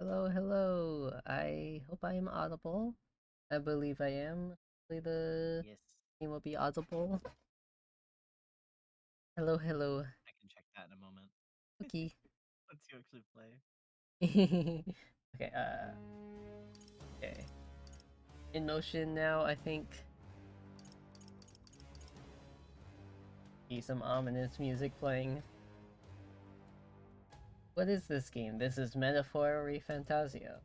Hello, hello. I hope I am audible. I believe I am. Hopefully the Yes, name will be audible. Hello, hello. I can check that in a moment. Okay. Once you actually play. Okay, okay. In motion now, I think. See some ominous music playing. What is this game? This is Metaphor ReFantazio.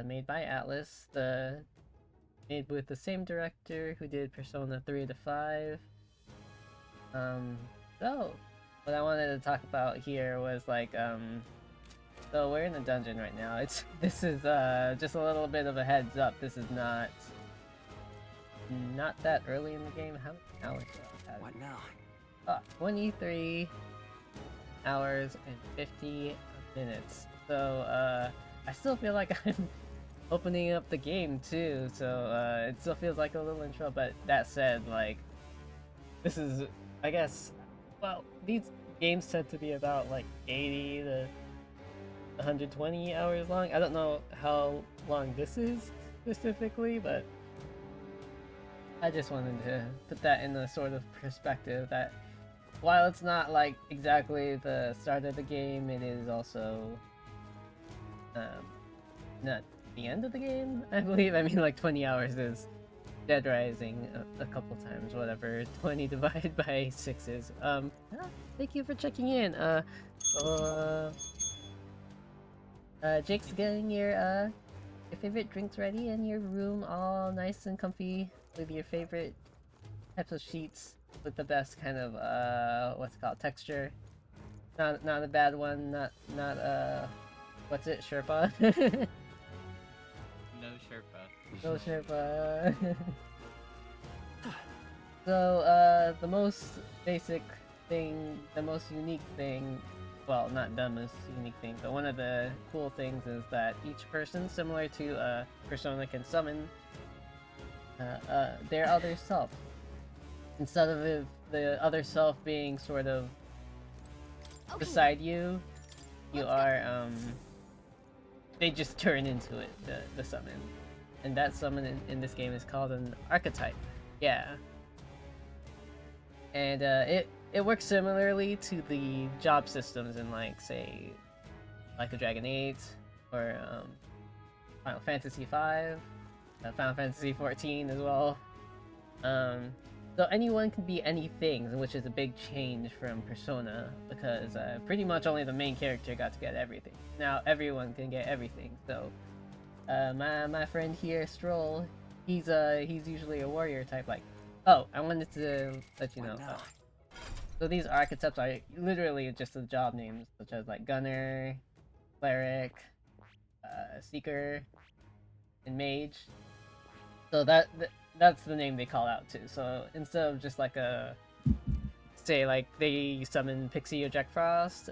Made by Atlas, made with the same director who did Persona 3 to 5. Um, so what I wanted to talk about here was so we're in a dungeon right now. This is just a little bit of a heads up. This is not that early in the game. How many hours do I have? What now? 23 hours and 50 minutes. So I still feel like I'm opening up the game too. So it still feels like a little intro. But that said, like this is, I guess, well, these games tend to be about like 80 to 120 hours long. I don't know how long this is specifically, but I just wanted to put that in a sort of perspective that while it's not like exactly the start of the game, it is also um, not the end of the game, I believe. I mean, like 20 hours is Dead Rising a couple times, whatever 20 divided by 6 is. Thank you for checking in. So, Jake's getting your favorite drinks ready in your room, all nice and comfy with your favorite types of sheets with the best kind of what's it called, texture. Not a bad one. Not what's it, Sherpa? No Sherpa. No Sherpa. So the most basic thing, the most unique thing, well, not the most unique thing, but one of the cool things is that each person, similar to Persona, can summon their other self. Instead of the other self being sort of beside you, you are they just turn into it, the summon. And that summon in this game is called an archetype. Yeah. And it works similarly to the job systems in like say like a Dragon 8 or Final Fantasy 5, Final Fantasy 14 as well. Um, so anyone can be anything, which is a big change from Persona because pretty much only the main character got to get everything. Now everyone can get everything. So my friend here, Stroll, he's usually a warrior type. Like, oh, I wanted to let you know. What now? So these archetypes are literally just the job names, such as like Gunner, Cleric, Seeker, and Mage. So that's the name they call out to. So instead of just like a say like they summon Pixie or Jack Frost,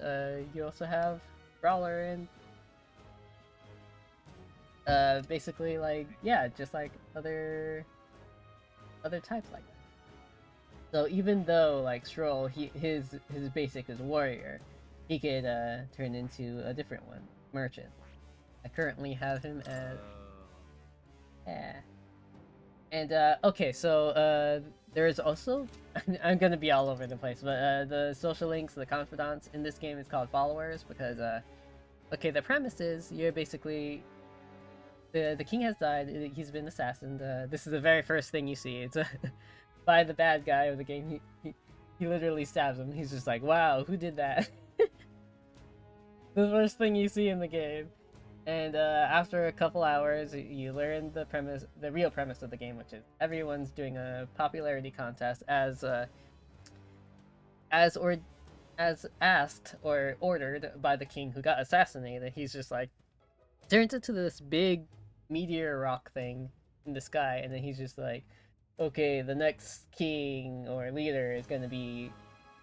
you also have Brawler and basically like yeah, just like other types like that. So even though like Stroll, his basic is warrior, he could turn into a different one, merchant. I currently have him as yeah. And okay, so there is also I'm gonna be all over the place, but the social links, the confidants in this game is called followers because okay, the premise is you're basically the king has died. He's been assassinated. This is the very first thing you see. It's by the bad guy of the game. He literally stabs him. He's just like, wow, who did that? The first thing you see in the game. And after a couple hours, you learn the real premise of the game, which is everyone's doing a popularity contest as or as asked or ordered by the king who got assassinated. He's just like turns into this big meteor rock thing in the sky, and then he's just like, okay, the next king or leader is gonna be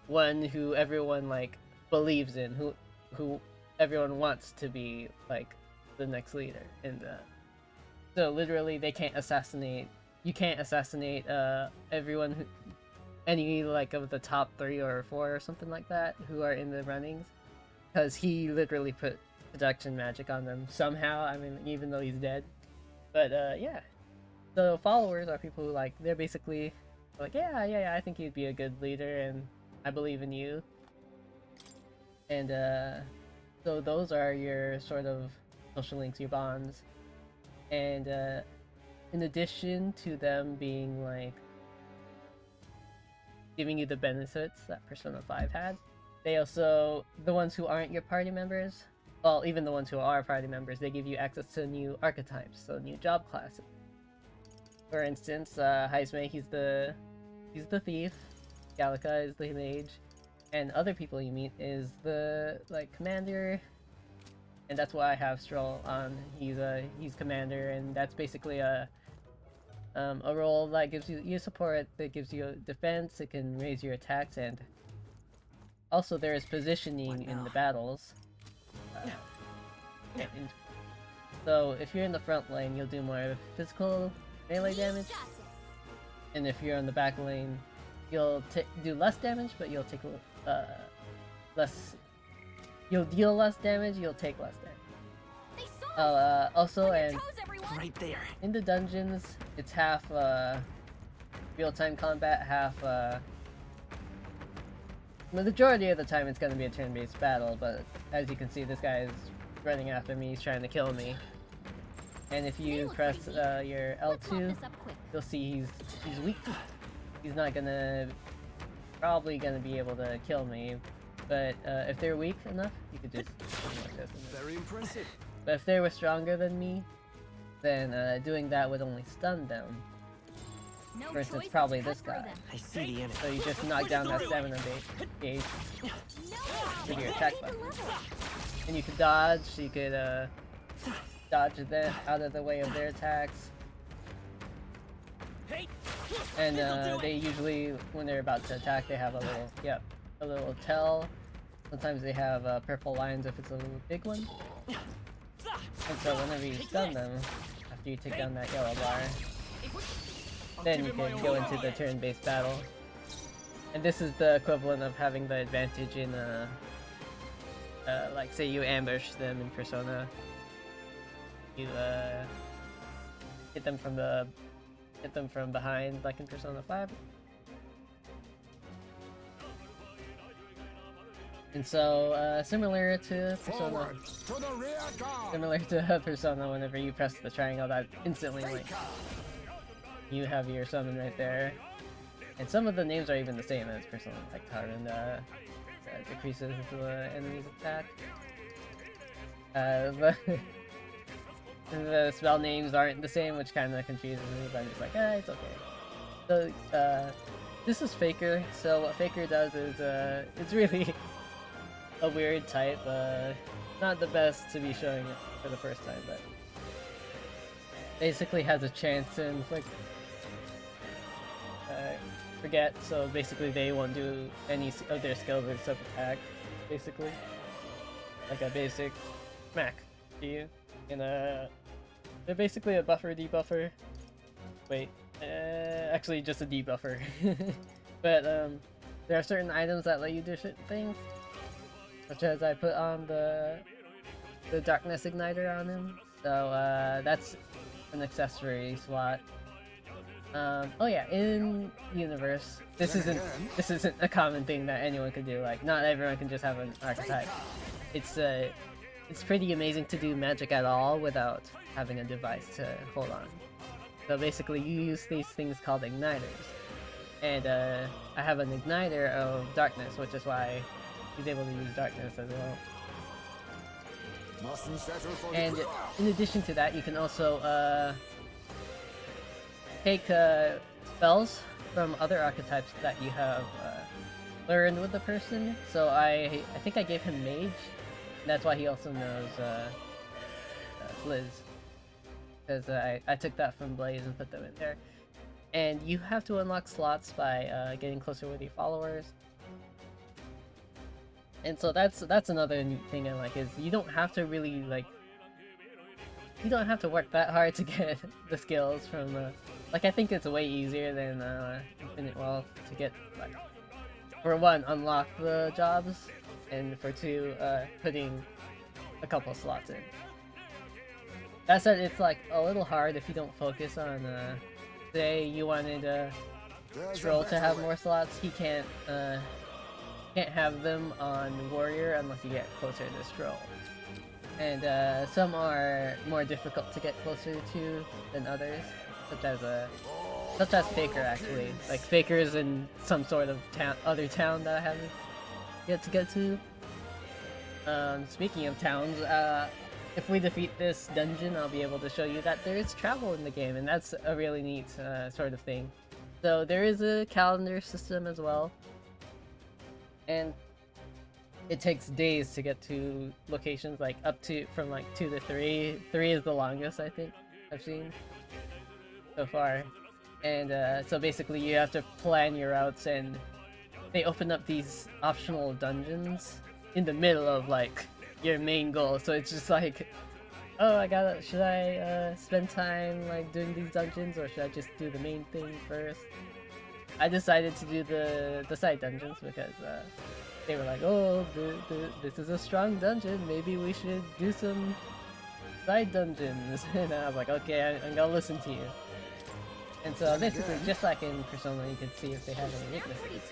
one who everyone like believes in, who everyone wants to be like the next leader, and so literally they can't assassinate. You can't assassinate everyone who, any like of the top 3 or 4 or something like that who are in the runnings, because he literally seduction magic on them somehow. I mean, even though he's dead. But yeah, the followers are people who like they're basically like, yeah, I think you'd be a good leader, and I believe in you. And so those are your sort of social links, your bonds. And in addition to them being like giving you the benefits that Persona 5 had, they also, the ones who aren't your party members, well, even the ones who are party members, they give you access to new archetypes, so new job classes. For instance, Heisme, he's the thief, Gallica is the mage, and other people you meet is the like commander, and that's why I have Stroll on. He's commander, and that's basically a role that gives you support, that gives you defense, it can raise your attacks, and also there is positioning in the battles. So if you're in the front lane, you'll do more physical melee damage, and if you're on the back lane, you'll do less damage, but you'll take less. You'll deal less damage. You'll take less damage. Also, and Right there. in the dungeons, it's half real-time combat, half the majority of the time it's gonna be a turn-based battle. But as you can see, this guy is running after me. He's trying to kill me. And if you press your L2, you'll see he's weak. He's not probably gonna be able to kill me. But if they're weak enough, you could just like this. Very impressive. But if they were stronger than me, then doing that would only stun them. For instance, probably this guy. I see the enemy. So you just knock down that stamina gauge with your attack button. And you could dodge, you could dodge them out of the way of their attacks. And they usually, when they're about to attack, they have a little tell. Sometimes they have purple lines if it's a little big one. And so whenever you stun them, after you take down that yellow bar, then you can go into the turn-based battle. And this is the equivalent of having the advantage in like say you ambush them in Persona. You hit them from behind like in Persona 5. And so, similar to Persona, whenever you press the triangle, that instantly, like, you have your summon right there. And some of the names are even the same as Persona, like Tarun, that decreases the enemy's attack. The spell names aren't the same, which kind of confuses me, but I'm just like, it's okay. So, this is Faker, so what Faker does is, it's really a weird type, not the best to be showing it for the first time, but basically has a chance to inflict forget, so basically they won't do any of their skills except attack, basically. Like a basic smack to you. And they're basically a buffer debuffer. Wait, actually just a debuffer. But there are certain items that let you do certain things. Such as I put on the darkness igniter on him, so that's an accessory slot. Oh yeah, in universe, this isn't a common thing that anyone could do. Like, not everyone can just have an archetype. It's pretty amazing to do magic at all without having a device to hold on. So basically, you use these things called igniters, and I have an igniter of darkness, which is why he's able to use darkness as well. And in addition to that, you can also take spells from other archetypes that you have learned with the person. So I think I gave him Mage, and that's why he also knows Blizz. Because I took that from Blaze and put them in there. And you have to unlock slots by getting closer with your followers. And so that's another neat thing I like, is you don't have to really you don't have to work that hard to get the skills from like, I think it's way easier than Infinite Wealth to get, like, for one, unlock the jobs, and for two, putting a couple slots in. That said, it's like a little hard if you don't focus on, say you wanted Stroll to have more slots, he can't have them on Warrior unless you get closer to Stroll. And some are more difficult to get closer to than others, such as Faker actually. Like Faker's in some sort of other town that I haven't yet to get to. Speaking of towns, if we defeat this dungeon, I'll be able to show you that there is travel in the game, and that's a really neat sort of thing. So there is a calendar system as well, and it takes days to get to locations, like from like 2 to 3. 3 is the longest I think I've seen so far. And so basically you have to plan your routes, and they open up these optional dungeons in the middle of like your main goal. So it's just like, oh, should I spend time like doing these dungeons, or should I just do the main thing first? I decided to do the side dungeons because they were like, oh, this is a strong dungeon, maybe we should do some side dungeons. And I was like, okay, I'm gonna listen to you. And so basically, just like in Persona, you can see if they have any weaknesses.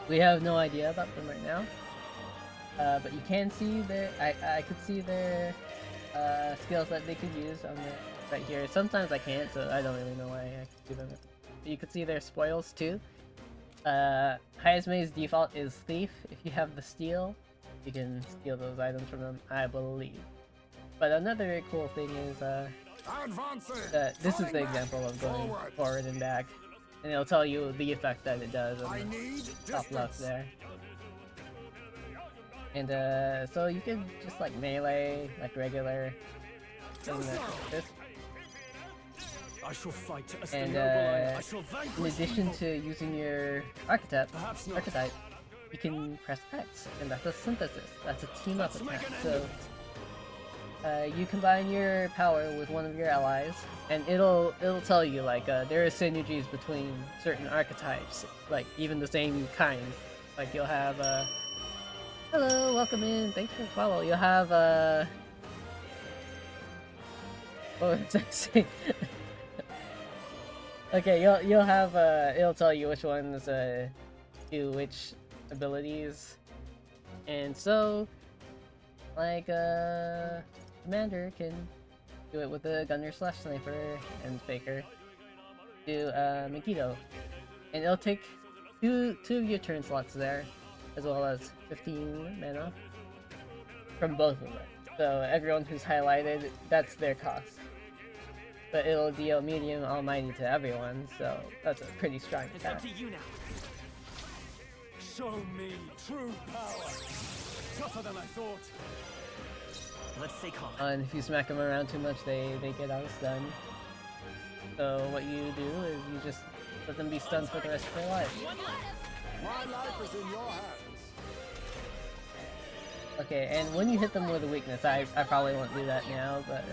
We have no idea about them right now, but you can see their. I could see their skills that they could use on the right here. Sometimes I can't, so I don't really know why I could do them. But you could see their spoils too. Hayasme's default is Thief. If you have the Steal, you can steal those items from them, I believe. But another cool thing is this is the example of going forward and back, and it'll tell you the effect that it does on the top left there. And so you can just like melee, like regular thing like this. I shall fight as And the noble I shall in vanquish addition evil. to using your archetype, Perhaps not. you can press X, and that's a synthesis. That's a team up Let's make attack. an end So of it. you combine your power with one of your allies, and it'll tell you like there are synergies between certain archetypes, like even the same kinds. Like you'll have hello, welcome in, thanks for the follow. You'll have what was I saying? Okay, you'll have it'll tell you which ones do which abilities, and so like Commander can do it with a Gunner / Sniper, and Faker do Megiddo, and it'll take two of your turn slots there, as well as 15 mana from both of them. So everyone who's highlighted, that's their cost. But it'll deal medium almighty to everyone, so that's a pretty strong It's up attack. to you now. Show me true power. Tougher than I thought. Let's stay calm. And if you smack them around too much, they get out stunned. So what you do is you just let them be stunned for the rest of their life. My life is in your hands. Okay, and when you hit them with a weakness, I probably won't do that now, but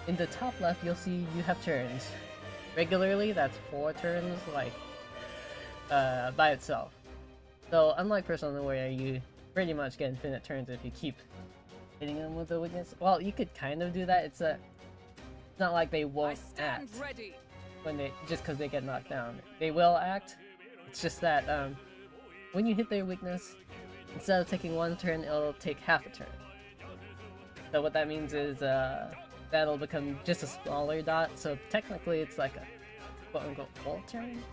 in the top left you'll see you have turns. Regularly, that's 4 turns, like by itself. So unlike Persona where you pretty much get infinite turns if you keep hitting them with a weakness, well, you could kind of do that. It's not like they won't act when just because they get knocked down. They will act. It's just that when you hit their weakness, instead of taking 1 turn, it'll take half a turn. So what that means is that'll become just a smaller dot. So technically, it's like a quote-unquote full turn.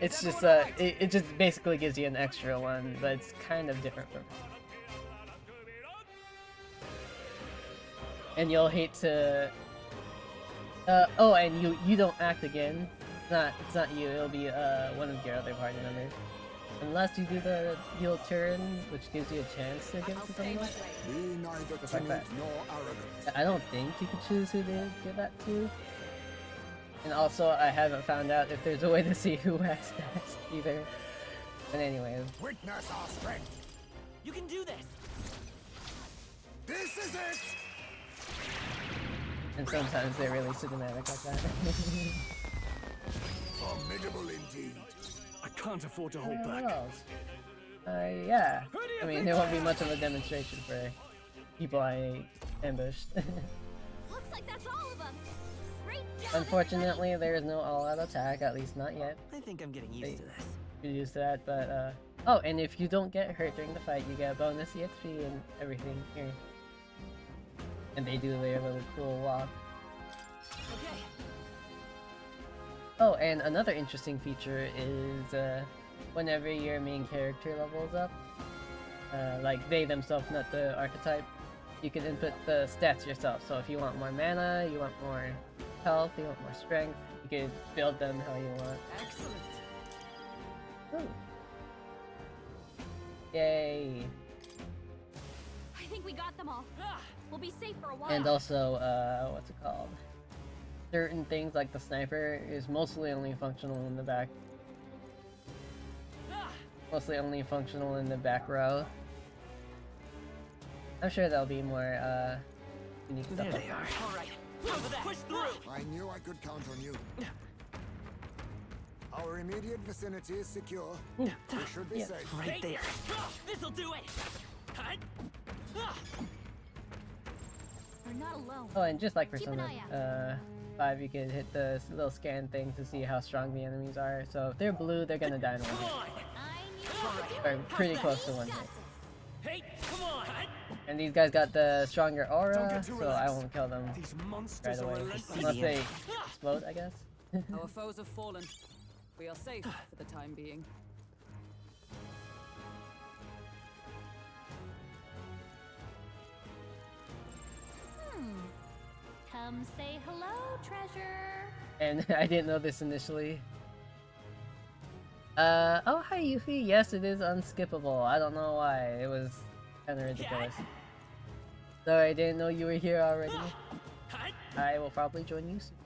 It's just it just basically gives you an extra one, but it's kind of different from. And you'll hate to. Oh, and you don't act again. It's not you. It'll be one of your other party members. Unless you do the heal turn, which gives you a chance to give it to someone. Be neither Just like that. timid nor arrogant. I don't think you can choose who to give that to. And also, I haven't found out if there's a way to see who acts next either. But anyways. Witness our strength. You can do this. This is it. And sometimes they're really cinematic like that. Formidable indeed. I can't afford to hold What back. else? Yeah. I mean, there won't be much of a demonstration for people I ambushed. Looks like that's all of them. Great job, Unfortunately, there is no all-out attack, at least not yet. I think I'm getting used to this. Get used to that, but oh, and if you don't get hurt during the fight, you get a bonus EXP and everything here. And they do their little cool walk. Okay. Oh, and another interesting feature is whenever your main character levels up, like they themselves, not the archetype, you can input the stats yourself. So if you want more mana, you want more health, you want more strength, you can build them how you want. Excellent. Ooh. Yay! I think we got them all. We'll be safe for a while. And also, what's it called? Certain things like the sniper is mostly only functional in the back. Mostly only functional in the back row. I'm sure there'll be more unique stuff. There they are. All right. Push through. I knew I could count on you. Our immediate vicinity is secure. We should be safe. Right there. This'll do it. We're not alone. Oh, and just like Keep an Persona 5, you can hit the little scan thing to see how strong the enemies are. So if they're blue, they're gonna die in one hit. I knew Or pretty close to one hit. Hey, come on! And these guys got the stronger Don't aura, get too so I relaxed. won't kill them These right monsters are away. relentless. Unless they explode, I guess. Our foes have fallen. We are safe for the time being. Come say hello, treasure. And I didn't know this initially. Oh hi Yuffie, yes it is unskippable. I don't know why, it was kinda ridiculous. Sorry, I didn't know you were here already. I will probably join you soon.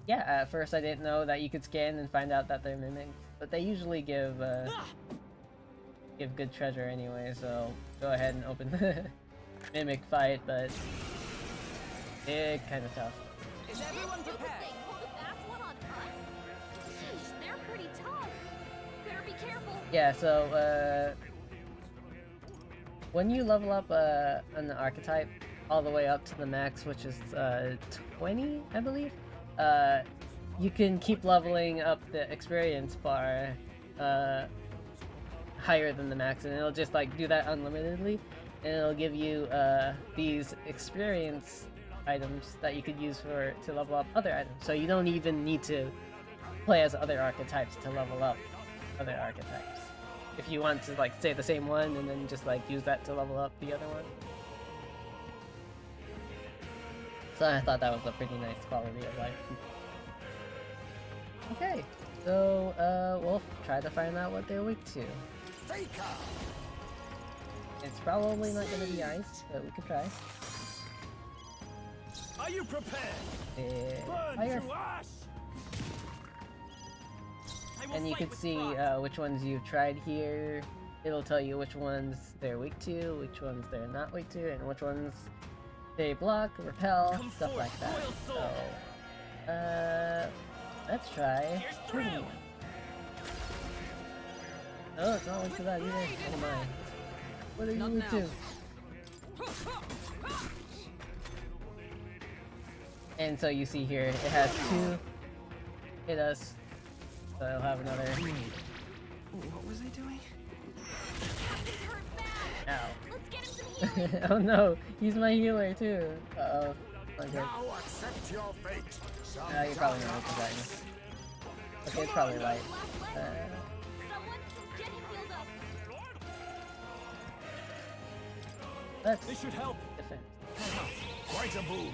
Yeah, at first I didn't know that you could scan and find out that they're mimics, but they usually give good treasure anyway, so go ahead and open the mimic fight, but it's kinda tough. Is everyone Stupid prepared? thing pulled a fast one on us. Sheesh, they're pretty tough. Better be careful. Yeah, so when you level up an archetype all the way up to the max, which is 20, I believe, you can keep leveling up the experience bar higher than the max, and it'll just like do that unlimitedly, and it'll give you these experience items that you could use to level up other items. So you don't even need to play as other archetypes to level up other archetypes. If you want to like say the same one and then just like use that to level up the other one. So I thought that was a pretty nice quality of life. Okay, so we'll try to find out what they're weak to. Faker! It's probably not gonna be ice, but we could try. Are you prepared? Burn Fire. to ash! And you can see which ones you've tried here. It'll tell you which ones they're weak to, which ones they're not weak to, and which ones they block, repel, stuff like that. So, let's try. Oh, it's not weak to that either. Never mind. What are you Not weak now. to? And so you see here, it has 2 hit us. So it'll have another. What was I doing? Captain's hurt bad. Ow. Let's get him some healing. Oh no, he's my healer too. Uh-oh. Not good. Now accept your fate. You're probably not weak to that. Okay, it's probably light. Someone get him healed up. Let's This should help. defend. Quite a move.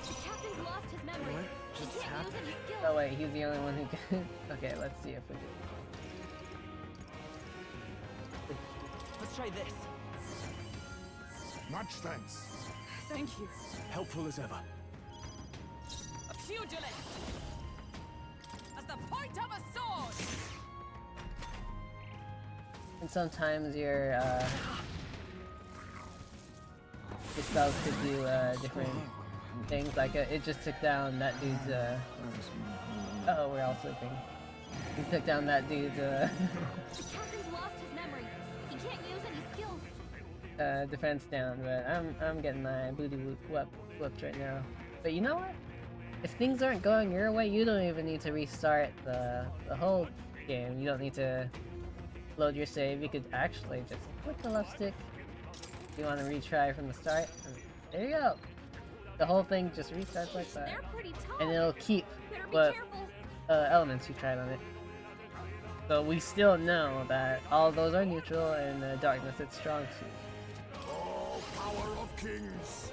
The captain's lost his memory. What He just can't use happened? any skills. Oh wait, he's the only one who can. Okay, let's see if we can. Let's try this. Much thanks. Thank you. Helpful as ever. A pugilist! As the point of a sword! And sometimes your spells could do different things. Like it just took down that dude's. Uh oh, we're all sleeping. He took down that dude's The captain's lost his memory. He can't use any skills. defense down, but I'm getting my booty whooped right now. But you know what? If things aren't going your way, you don't even need to restart the whole game. You don't need to load your save. You could actually just click the left stick if you want to retry from the start. And there you go. The whole thing just restarts like that. They're pretty tough. And it'll keep Better be what careful. elements you tried on it. So we still know that all of those are neutral and darkness it's strong suit. Oh, power of kings.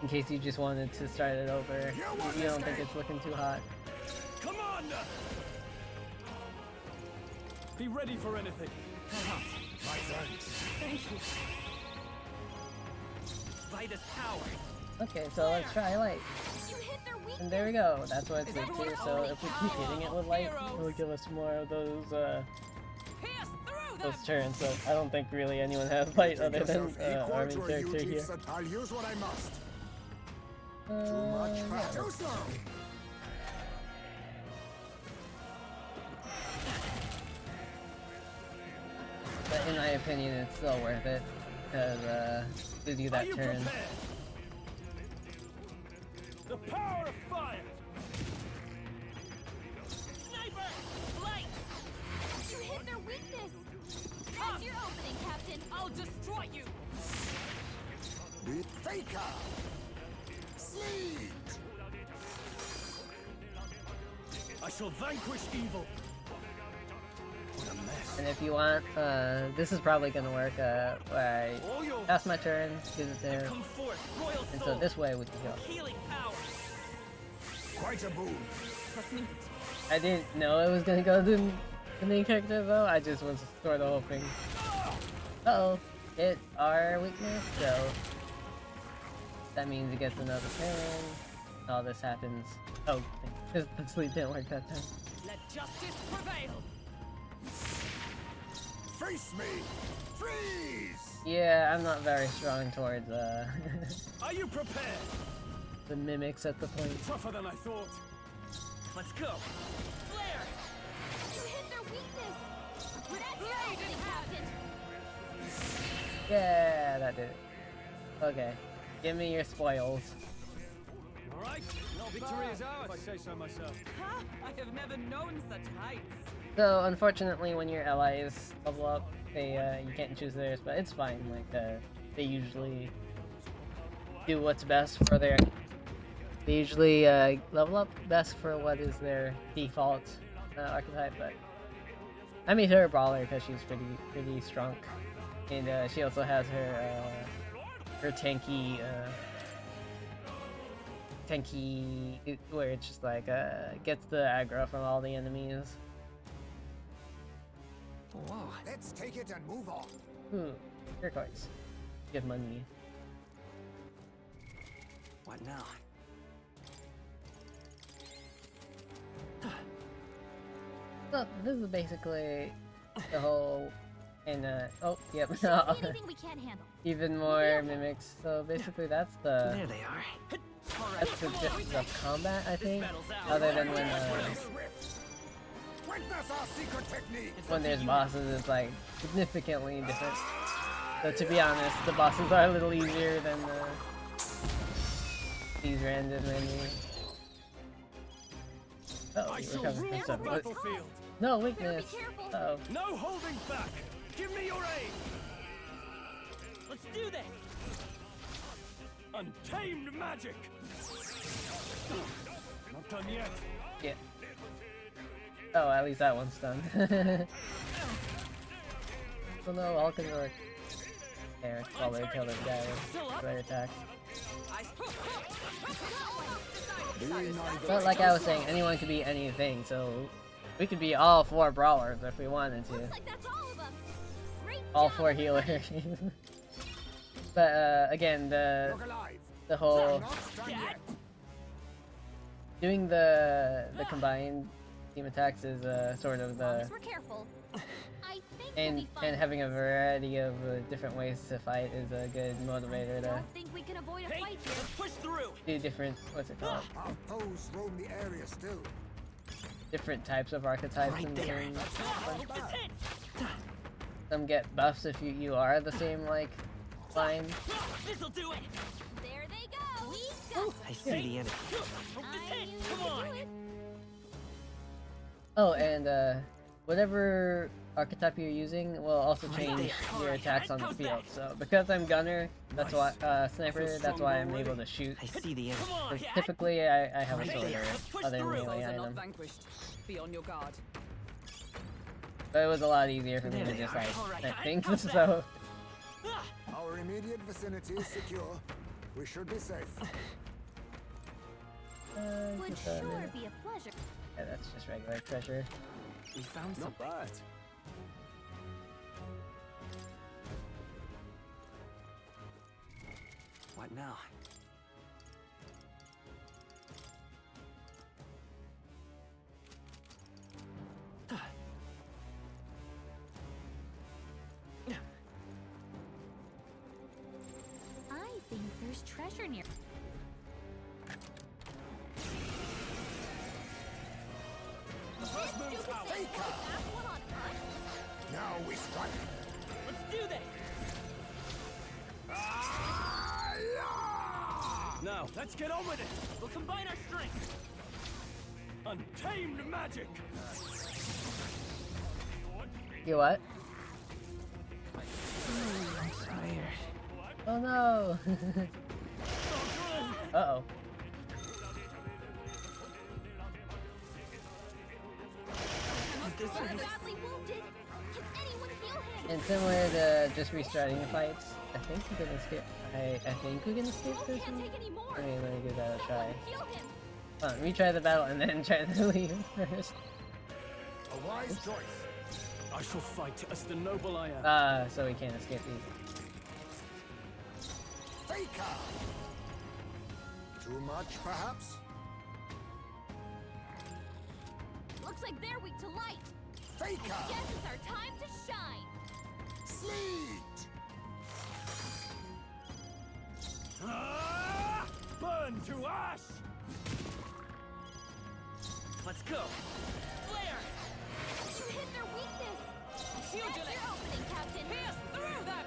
In case you just wanted to start it over. You don't think it's looking too hot. Commander! Be ready for anything. My thanks. Thank you. Vitus power. Okay, so let's try light. You hit their weakness. And there we go. That's what it's weak to. So if we keep hitting it with light, it'll give us more of those Pierce through them. turns. So I don't think really anyone has light other than Yourself equal our main to a character huge here. hit, I'll use what I must. Too much, Yeah. too slow. But in my opinion, it's still worth it because to do Are that you turn. prepared? The power of fire! Sniper! Light! You hit their weakness. That's your opening, Captain. I'll destroy you. Be faker. Sleet. I shall vanquish evil. What a mess. And if you want, this is probably gonna work. Where All I yours. pass my turn, give it there, Come forth, royal and soul. so this way we can go. Healing power. Quite a boon. Trust me. I didn't know it was gonna go to the main character though. I just was sort of hoping. Uh-oh, hit our weakness, so that means it gets another turn. All this happens. Oh, the sleep didn't work that time. Let justice prevail. Face me. Freeze. Yeah, I'm not very strong towards Are you prepared? the mimics at the point. Tougher than I thought. Let's go. Flare! You hit their weakness. That's your opening, Captain. Yeah, that did it. Okay, give me your spoils. All right. No victory is ours. If I say so myself. Ha! I have never known such heights. So unfortunately, when your allies level up, they you can't choose theirs, but it's fine. Like they usually do what's best for their. They usually level up best for what is their default archetype. But I made her a brawler because she's pretty strong, and she also has her tanky where it's just like gets the aggro from all the enemies. Whoa. Let's take it and move on. Ooh, turquoise. Good money. What now? So this is basically the whole, and oh yep, Shouldn't be anything we can't handle. even more mimics. So basically that's the There they are. that's the gist of combat, I think. battle's out. Other than when Swift. Witness our secret technique. when there's bosses, it's like significantly different. So to be honest, the bosses are a little easier than these random enemies. Oh, I you shall recovered rule from the something. battlefield. No weakness. careful. Oh, No holding back. Give me your aid. Let's do this. Untamed magic. Not done yet. yeah. Oh, at least that one's done. So no, all can work. There, while they kill this guy with their attacks. Be neither. But like I was saying, anyone could be anything, so we could be all 4 brawlers if we wanted to. Looks like that's all of them. Great All job, 4 healers. But again, Look alive. the whole Not done yet. doing the combined team attacks is sort of As long the as we're careful. I think we'll be fine. and having a variety of different ways to fight is a good motivator I to don't think we can avoid a Hey, fight here. let's push through. do different, what's it called? Our foes roam the area still. different types of archetypes Right in the there. game. Hope this hits. Some get buffs if you are the same like line. This'll do it. There they go. We got I see the enemy. Hope I this hits. knew Come you on. could do it. Oh, and whatever archetype you're using will also Right change there. your Alright, attacks on the how's field. that? So because I'm gunner, that's why sniper, Feel that's why I'm stronger able already. to shoot. I see the enemy. Come on. 'Cause Yeah. typically I have a Right sword there. or Let's push other through. melee Foes are not item. vanquished. Be on your guard. But it was a lot easier for me There to they just are. like Alright, set I things, got that. so Ah, Our immediate vicinity is secure. We should be safe. Would just, sure minute. be a pleasure. Yeah, that's just regular treasure. we found Not something. bad. What now? I think there's treasure near. The first move's Stupid out. thing. That's one on us. Now we strike. Let's do this. Now, let's get on with it. We'll combine our strength. Untamed magic. You what? I'm tired. Oh no! Uh-oh. This We're is badly wounded. Can anyone heal him? And similar to just restarting the fights, I think we can escape. I think we can escape Stroll this can't one. take any more. Let me give that a try. Someone heal him. Hold on, retry the battle and then try to leave first. A wise choice. I shall fight as the noble I am. So we can't escape these. Faker. Too much, perhaps? Looks like they're weak to light. Faker. Guess it's our time to shine. Sleet. Ah! Burn to ash. Let's go. Flare. You hit their weakness. Shield That's your your opening, Captain. Pierce through them!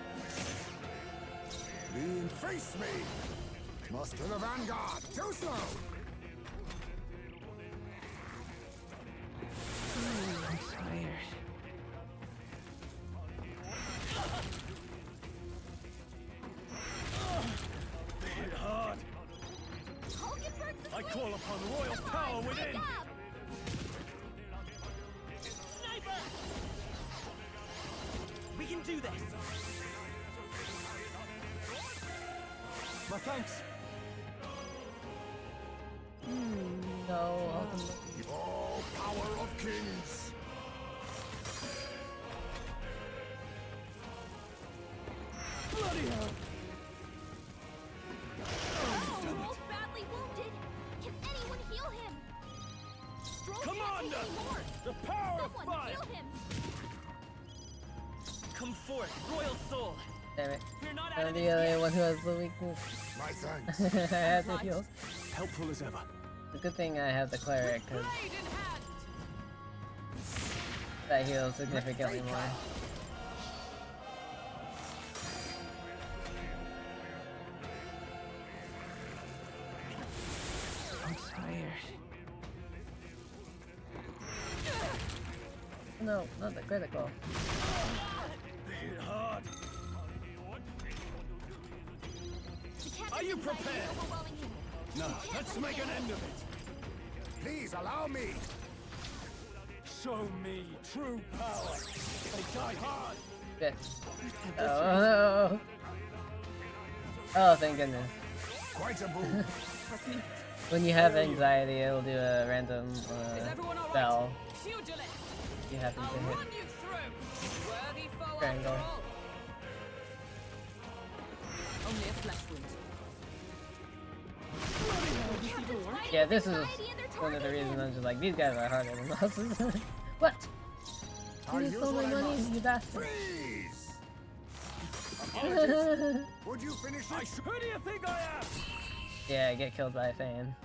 Lean face me. Muster the vanguard. Too slow. I'm tired. Hit hard. Hulkenberg's I asleep. call upon royal power within. Wake up. Sniper! We can do this. My thanks. No, Hulkenberg. Oh, power of kings. Bloody hell. Stroll's badly wounded. Can anyone heal him? Stroll can't Commander! take any more. The power of Someone fire. heal him. Come forth, royal soul. Damn it. We're not out I'm of the this only yet. one who has the weakness. My thanks. I have the heals. Helpful as ever. It's a good thing I have the cleric, because Blade in hand! that heals significantly more. I'm tired. No, not the critical. Hit hard. The captain's Are you anxiety is prepared? overwhelming him. Now, let's make an end of it. Please allow me. Show me true power. They die hard. Shit. Oh no! Oh, thank goodness. Quite a boon. When you have anxiety, it'll do a random Is everyone alright? spell Shield your lips! if you happen I'll to hit. run you through! Worthy foe after Triangle. all! Only a flesh wound. Yeah, this is Anxiety and their one of the target reasons him. I'm just like, these guys are harder than bosses. What? I'll You use stole what my I money, must. you bastard. Freeze. Apologies. Would you finish it? Who do you think I am? Yeah, get killed by a fan.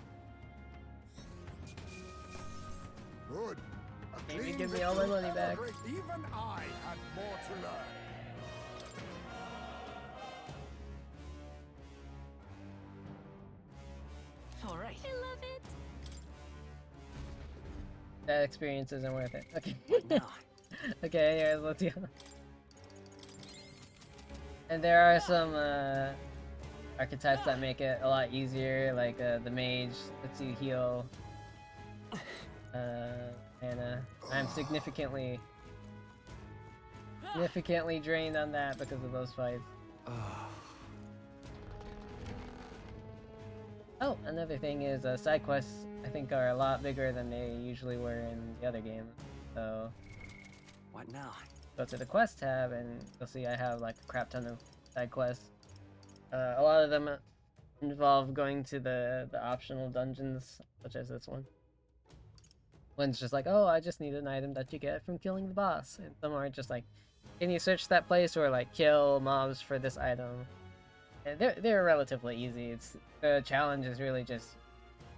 Good. A Maybe clean give me all my victory. money back. Great. Even I had more to learn. All right. I love it. That experience isn't worth it. Okay. Now. Okay, anyways, let's go. And there are some archetypes that make it a lot easier, like the mage lets you heal mana. I'm significantly drained on that because of those fights. Oh, another thing is side quests I think are a lot bigger than they usually were in the other game. So What now? go to the quest tab and you'll see I have like a crap ton of side quests. A lot of them involve going to the optional dungeons, such as this one. One's just like, oh, I just need an item that you get from killing the boss. And some are just like, can you search that place or like kill mobs for this item? And they're relatively easy. It's the challenge is really just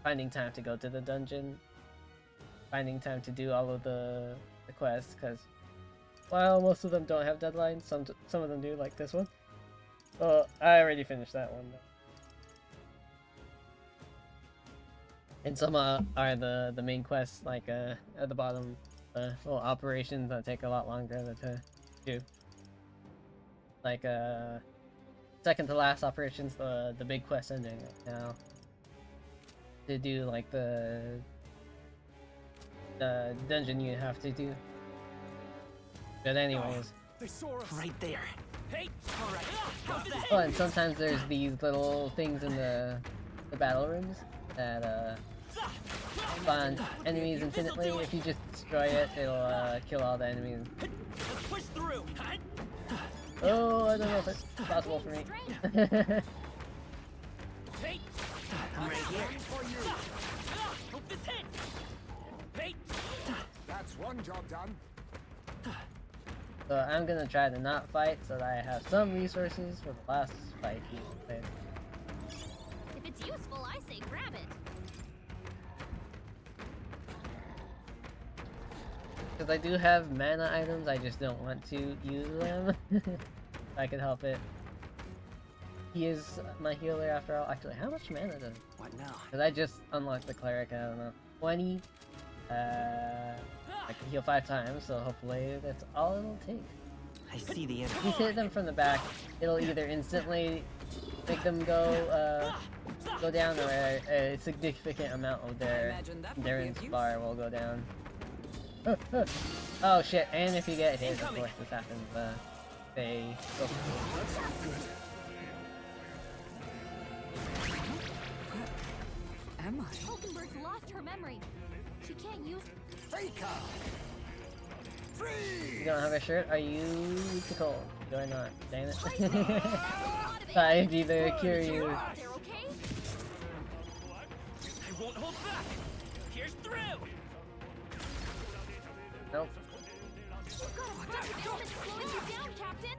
finding time to go to the dungeon, finding time to do all of the quests, because while most of them don't have deadlines, some of them do, like this one. Well, I already finished that one though. And some are the main quests, like at the bottom, little operations that take a lot longer to do. Like second to last operations, the big quest ending right now. To do like the dungeon you have to do. But anyways. They saw us. Right there. Hey. All right. How's that? Oh, and sometimes there's these little things in the battle rooms that spawn enemies infinitely. If you just destroy it, it'll kill all the enemies. Let's push through. Oh, I don't know if it's possible for me. Hey. I'm right here. Hope this hits. Hey. That's one job done. So I'm gonna try to not fight so that I have some resources for the last fight. If it's useful, I say grab it. Because I do have mana items, I just don't want to use them. If I could help it. He is my healer after all. Actually, how much mana does? What now? Because I just unlocked the cleric, I don't know. 20. I can heal 5 times, so hopefully that's all it'll take. I see the If enemy. you hit them from the back, it'll either instantly make them go down, or a significant amount of their imagine that would be endurance of use. bar will go down. Oh shit, and if you get hit, of course this happens, they go Am I? Hulkenberg's lost her memory. She can't use. Faker! Free! You don't have a shirt? Are you too cold? Do I not? Dang it. There's a lot of I'd either cure you. They're okay? I won't hold back. Here's through. Nope. You've got a bunch of elements slowing you down, Captain.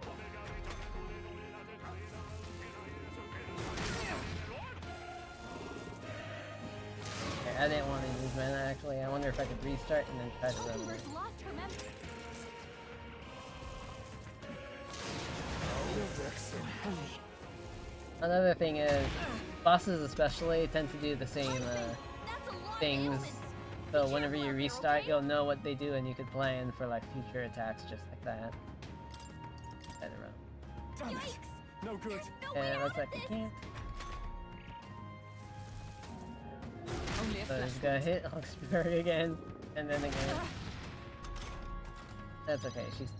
Okay, I didn't want to use mana actually. I wonder if I could restart and then try to run away. Hulkenberg's lost her memory. Another thing is, bosses especially tend to do the same That's a lot of things. elements. So whenever you restart, you'll know what they do and you could plan for like future attacks just like that. I don't know. Damn it. Yikes! No good. No way And it out looks of like you this. can't. Only a So flash. he's gonna hit Hawksbury again, and then again. That's okay, she's...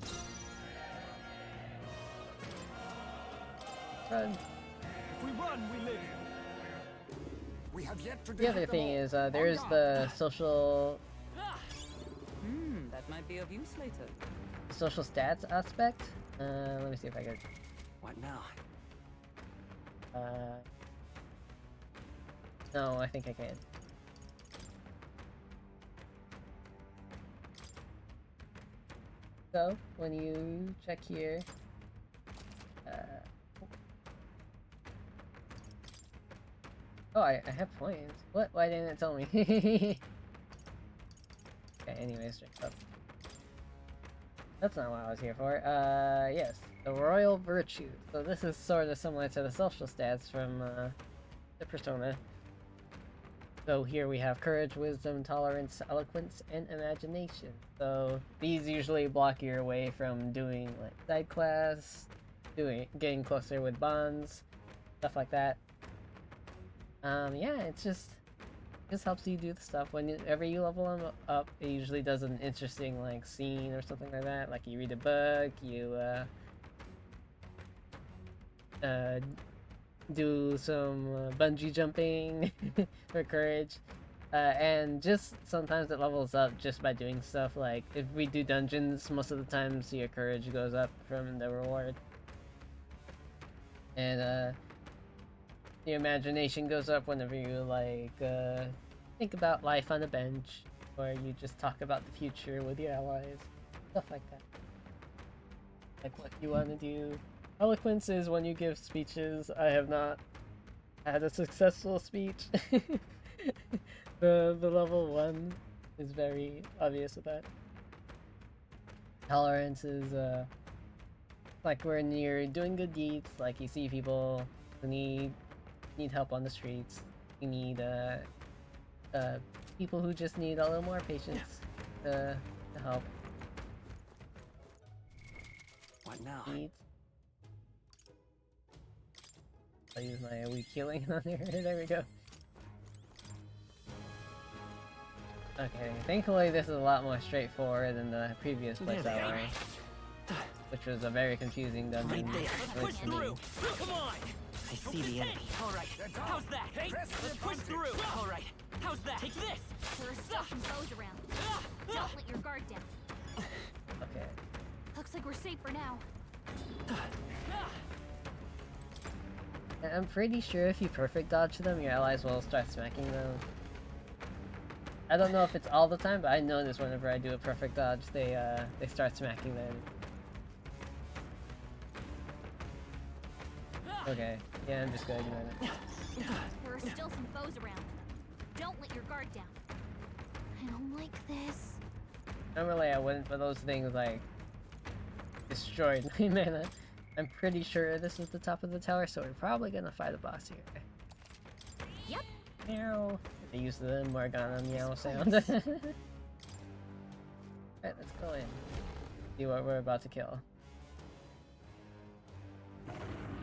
Run. If we run, we live. We have yet to The other defeat them thing all. is, there's the social That might be of use later. stats aspect. Let me see if I can... What now? No, I think I can. So, when you check here, oh, I have points. What? Why didn't it tell me? Okay. anyways, straight up. That's not what I was here for. Yes, the royal virtue. So this is sort of similar to the social stats from the Persona. So here we have courage, wisdom, tolerance, eloquence, and imagination. So these usually block your way from doing like side quests, getting closer with bonds, stuff like that. Yeah, it's just helps you do the stuff. Whenever you level them up, it usually does an interesting like scene or something like that. Like you read a book, you do some bungee jumping for courage, and just sometimes it levels up just by doing stuff. Like if we do dungeons, most of the times your courage goes up from the reward, and your imagination goes up whenever you like think about life on a bench, or you just talk about the future with your allies, stuff like that. Like what you want to do. Eloquence is when you give speeches. I have not had a successful speech. The level 1 is very obvious with that. Tolerance is like when you're doing good deeds, like you see people who need help on the streets. You need people who just need a little more patience to help. What now? Needs. I'll use my weak healing on here. There we go. Okay, thankfully this is a lot more straightforward than the previous place I went, which was a very confusing dungeon. Let's push through! Come on! I see the enemy. Alright, how's that? Hey, let's push through! Alright, how's that? Take this! There are still some foes around. Don't let your guard down. Okay. Looks like we're safe for now. I'm pretty sure if you perfect dodge them, your allies will start smacking them. I don't know if it's all the time, but I notice whenever I do a perfect dodge, they start smacking them. Okay, yeah, I'm just gonna ignore it. There are still some foes around. Don't let your guard down. I don't like this. Normally I wouldn't, but those things like destroyed my mana. I'm pretty sure this is the top of the tower, so we're probably gonna fight a boss here. Yep. Meow. I use the Morgana meow sound. Alright, let's go in. See what we're about to kill.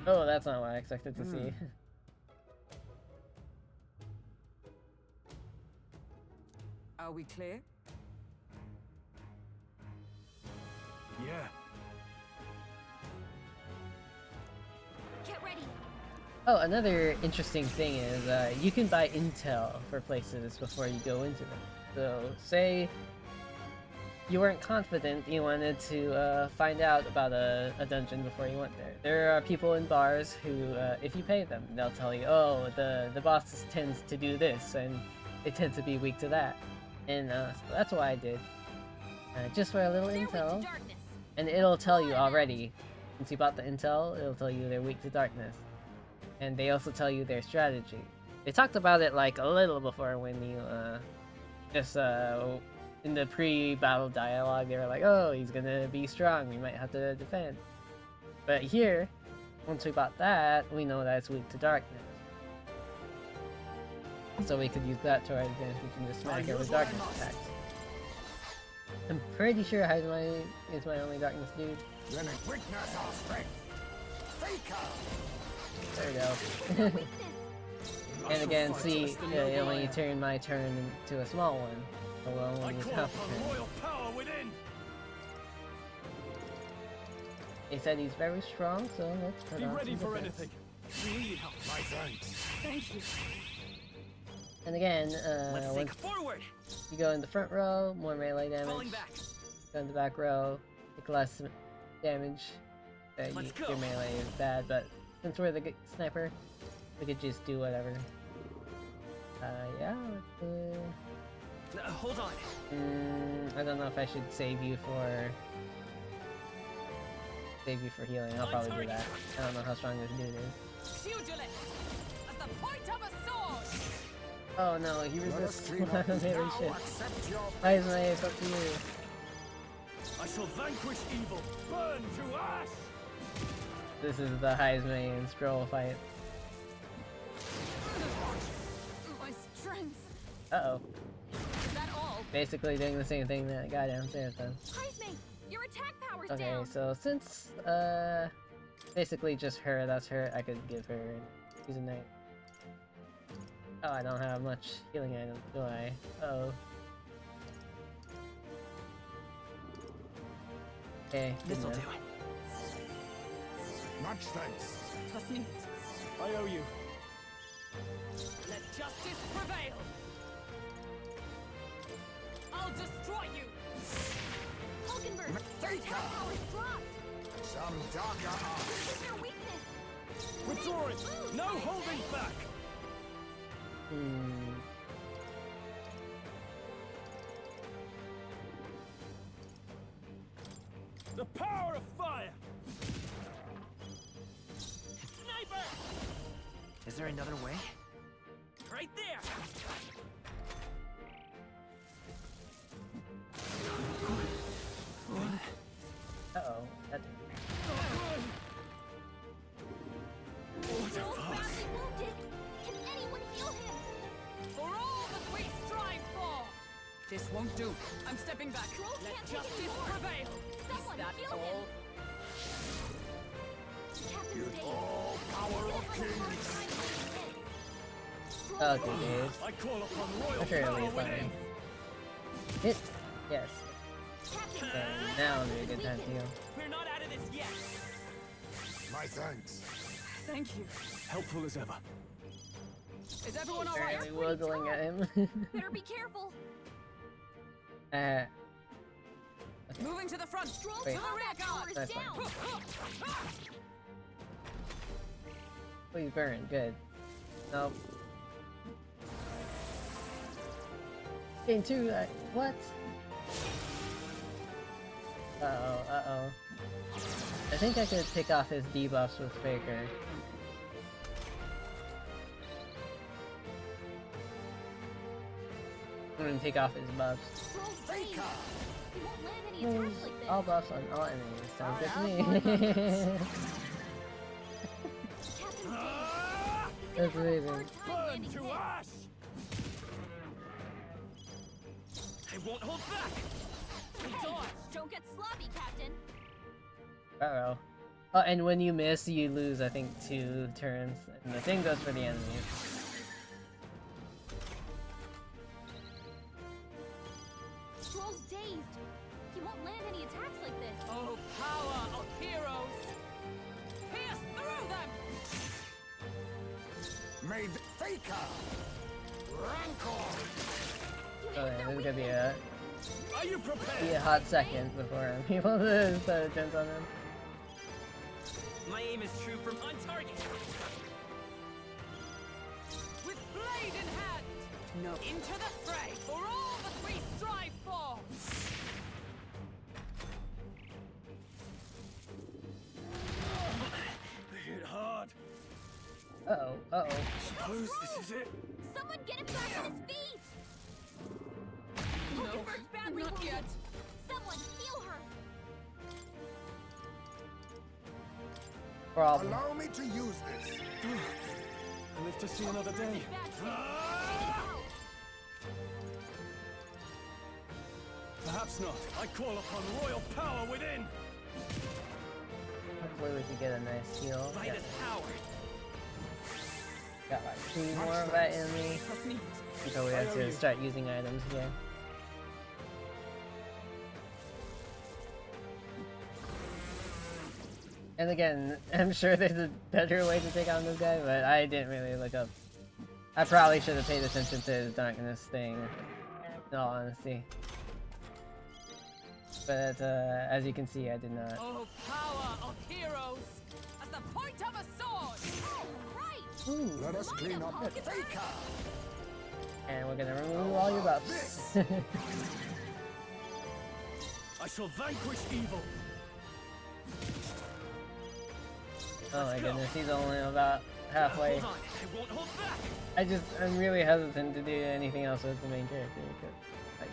Oh, that's not what I expected to see. Are we clear? Yeah. Get ready. Oh, another interesting thing is you can buy intel for places before you go into them. So, say you weren't confident, you wanted to find out about a dungeon before you went there. There are people in bars who, if you pay them, they'll tell you, oh, the boss tends to do this, and it tends to be weak to that. And so that's what I did. Just for a little They're weak to intel. darkness. And it'll tell you already. Since you bought the intel, it'll tell you they're weak to darkness. And they also tell you their strategy. They talked about it like a little before when you just in the pre-battle dialogue, they were like, oh, he's gonna be strong, we might have to defend. But here, once we bought that, we know that it's weak to darkness. So we could use that to our advantage and just smack it with darkness attacks. I'm pretty sure Heidemai is my only darkness dude. Then witness our strength. There we go. And again, see, it only turned my turn into a small one. So we'll I only use call half a upon turn. royal power within. They said he's very strong, so let's put Be on ready some for defense. anything. We need help. My thanks. Thank you. And again, Let's once think forward! you go in the front row, more melee Falling damage. back! Go in the back row, take less damage. Let's go. Your melee is bad, but since we're the sniper, we could just do whatever. Yeah, let's do... Hold on. I don't know if I should save you for healing. I'll probably do that. I don't know how strong this dude is. Pugilist! As the point of a sword! Oh no, he Let us resists clean up this melee now. shit. Accept your Why is my ace up to you? I shall vanquish evil. Burn to ash. This is the Heisman and Scroll fight. My strength. Uh-oh. Is that all? Basically doing the same thing that guy downstairs does. Heisman, your attack power's Okay, down. so since, basically just her, that's her, I could give her and use a knight. Oh, I don't have much healing items, do I? Uh-oh. Okay, good This'll do enough. it. much thanks. Das nicht. I owe you. Let justice prevail. I'll destroy you. Hulkenberg, your Take attack her. power's dropped. Some darker art. This is your weakness. Withdraw it. No holding back. The power of fire. Sniper! Is there another way? Right there! Uh-oh, that didn't... Joel's badly wounded. Can anyone heal him? For all that we strive for. This won't do. I'm stepping back. Troll Let can't take justice anymore. prevail. Someone Is that heal all? him. Captain Dave. All power of kings. Okay, Dave. I call upon royal Okay, power Elise, let me- within. Hit! Yes. Captain Okay, now would be a good time to heal. We're not out of this yet! My thanks. Thank you. Helpful as ever. Is everyone all right? Apparently wiggling at him. Better be careful. Moving to the front. Stroll Wait. combat power is That's down. Please burn, good. Nope. Game 2, what? Uh-oh, uh-oh. I think I could pick off his debuffs with Faker. I'm gonna take off his buffs. Stroll's brave. He won't land any Moves attacks like this. all buffs on all enemies. Sounds good to me. Captain Dave. That's amazing. Hard time Burn landing to this. ash. I won't hold back! Hey, don't get sloppy, Captain. Uh-oh. Oh, and when you miss, you lose, I think, 2 turns. And the same goes for the enemies. Stroll's dazed. He won't land any attacks like this. Oh, power of heroes. Pierce through them. May the Faker. Rancor. You Oh, hit yeah, their this is gonna be weakness. Are you be prepared? a hot second before I'm able to start attempts on him. My aim is true from on target! With blade in hand. No. Into the fray for all that we strive for. They hit hard. Uh-oh, uh-oh. Suppose this is it. Someone get him back on his feet. No, Hulkenberg's badly not wounded. yet. Someone heal her. Problem. Allow me to use this. Live to see another day. Bad shit. Perhaps not. I call upon royal power within. Hopefully we can get a nice heal. Fight Yeah, is power! got like 2 more of that in me. Das nicht. Until we have to start using items again. And again, I'm sure there's a better way to take on this guy, but I didn't really look up. I probably should have paid attention to his darkness thing, in all honesty. But as you can see, I did not. Oh, power of heroes. As the point of a sword. Oh, right. Ooh. Let us clean up the Faker. And we're gonna remove all your buffs. I shall vanquish evil. Oh my goodness, he's only about halfway. Hold on. I won't hold back. I'm really hesitant to do anything else with the main character because, like,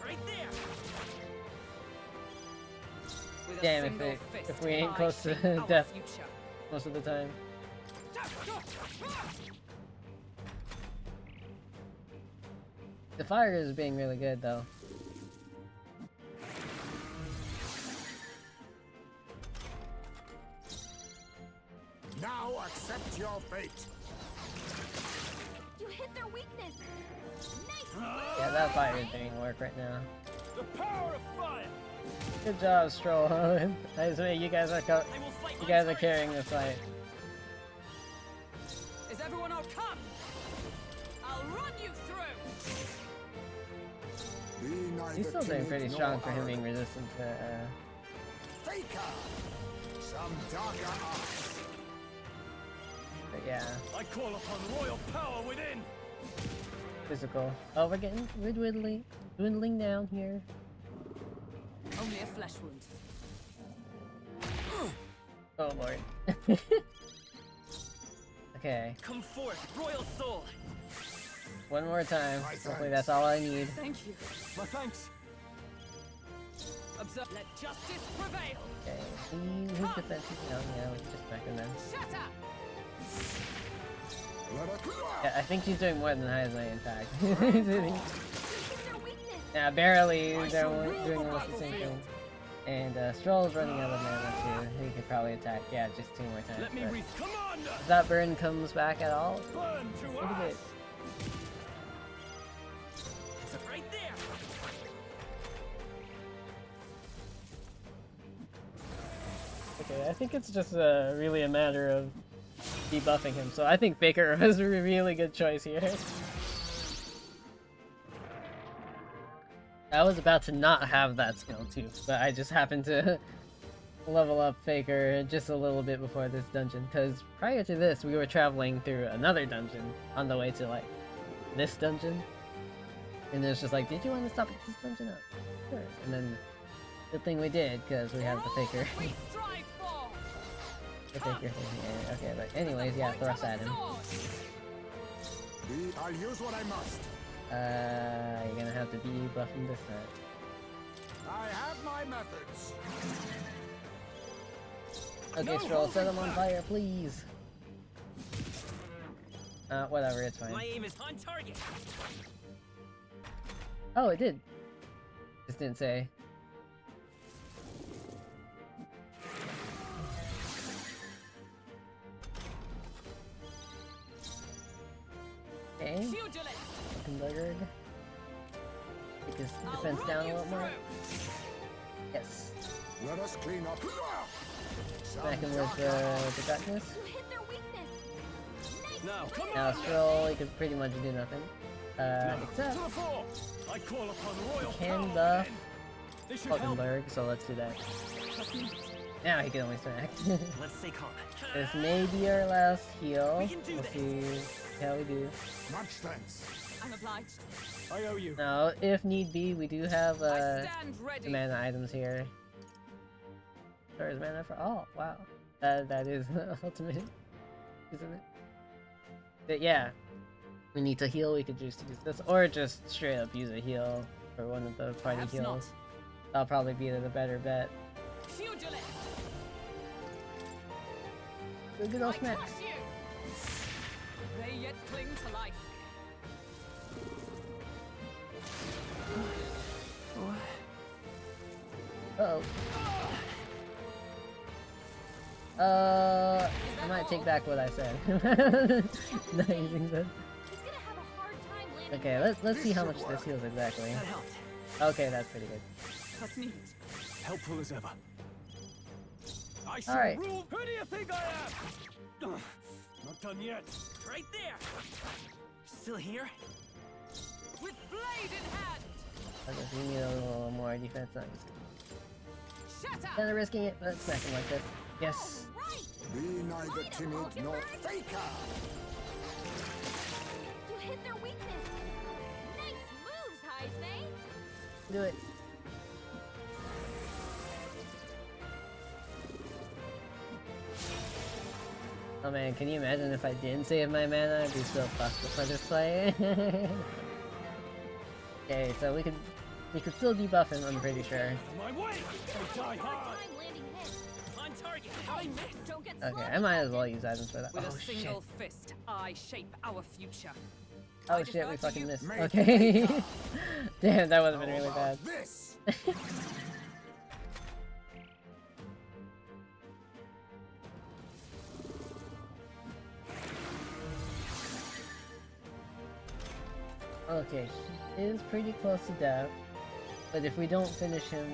Right there. With a damn, single if fist, we ain't I close to shape our death future. most of the time. The fire is being really good though. Now accept your fate. You hit their weakness. Nice. Yeah, that fire is doing work right now. The power of fire! Good job, Stroll. Nice way, you guys are I will fight you my guys are turn. carrying this fight. Is everyone all come? I'll run you through. Be neither He's still doing timid pretty nor strong for him arrogant. being resistant to. Faker! Some darker arts. But yeah, I call upon royal power within! physical. Oh, we're dwindling down here. Only a flesh wound. Oh lord. Okay, Come forth, royal soul. one more time. My Hopefully thanks. that's all I need. Thank you. My thanks! Observe. Let justice prevail. Okay, his defense is down. Yeah, we can just back him then. Shut up. Let us... Yeah, I think he's doing more than Heisman, in fact. You hit their weakness. Yeah, barely. I They're shall only rule doing the almost the same battlefield. thing. And Stroll's running out of mana too. He could probably attack. Yeah, just 2 more times. Let me but read. Commander! if that burn comes back at all, Burn to pretty good. ash! Right there. Okay, I think it's just really a matter of debuffing him. So I think Faker was a really good choice here. I was about to not have that skill too, but I just happened to level up Faker just a little bit before this dungeon, because prior to this we were traveling through another dungeon on the way to like this dungeon, and it's just like, did you want to stop at this dungeon? Oh, sure. And then good thing we did, because we have the Faker. We strive for. The Faker thing here. Okay, but anyways, yeah, thrust at him. I'll use what I must. You're gonna have to debuff him this time. I have my methods. Okay, Stroll, set him on fire, please. Whatever, it's fine. My aim is on target. Oh, it did. Just didn't say. Okay, Pugilist. Hockenberg. Take his I'll defense run down a you little more. through. Yes. Let us clean up. Smack him with the darkness. You hit their weakness. Nice. No. Come Now on! Stroll, he could pretty much do nothing. Except To the fore! I call upon royal can power buff within. They should help. Hockenberg, so let's do that. Now he can only smack. Let's stay calm. This may be our last heal. We can do We'll this. see how we do. Much thanks. I'm obliged. I owe you. Now, if need be, we do have I stand ready. mana items here. There is mana for all. Wow, that is ultimate, isn't it? But yeah, we need to heal. We could just use this, or just straight up use a heal for one of the party Perhaps heals. not. That'll probably be the better bet. Pugilist. Good I old smacks. crush you. They yet cling to life. Uh oh. I might take back what I said. Not using that. He's gonna have a hard time landing. Okay, let's see how much this heals exactly. That helped. Okay, that's pretty good. That's neat. Helpful as ever. I shall Alright. rule. Who do you think I am? Not done yet. Right there. Still here? With blade in hand. I guess we need a little more defense. I'm just Shut up. kind of risking it, but let's smack him like this. Yes. Right. Be neither timid nor faker. You hit their weakness. Nice moves, Heisman. Do it. man, can you imagine if I didn't save my mana? I'd be so fucked for this fight. Okay, so we could still debuff him, I'm pretty sure. My way! They die hard! Time landing hits. On target. I missed. Don't get Okay, I sloppy, might as well Captain. use items for that. With Oh a shit. single fist, I shape our future. Oh I shit, defer we to fucking you. missed. Made Okay. Faker. Damn, that would have been How really bad. about this? Okay, he is pretty close to death. But if we don't finish him...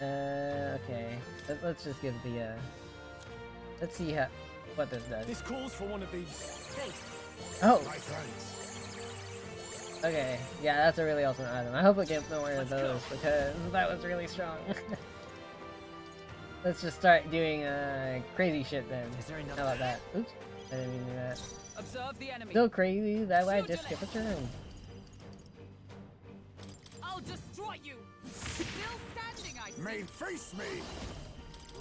okay. Let's just give the, let's see what this does. This calls for one of these. Thanks. Oh! My thanks. Okay, yeah, that's a really awesome item. I hope we get more of Let's go. those, because that was really strong. Let's just start doing, crazy shit then. Is there enough? How about that? Oops, I didn't mean to do that. Observe the enemy. So crazy, that way I just skip a turn. I'll destroy you. Still standing, I see. May face me.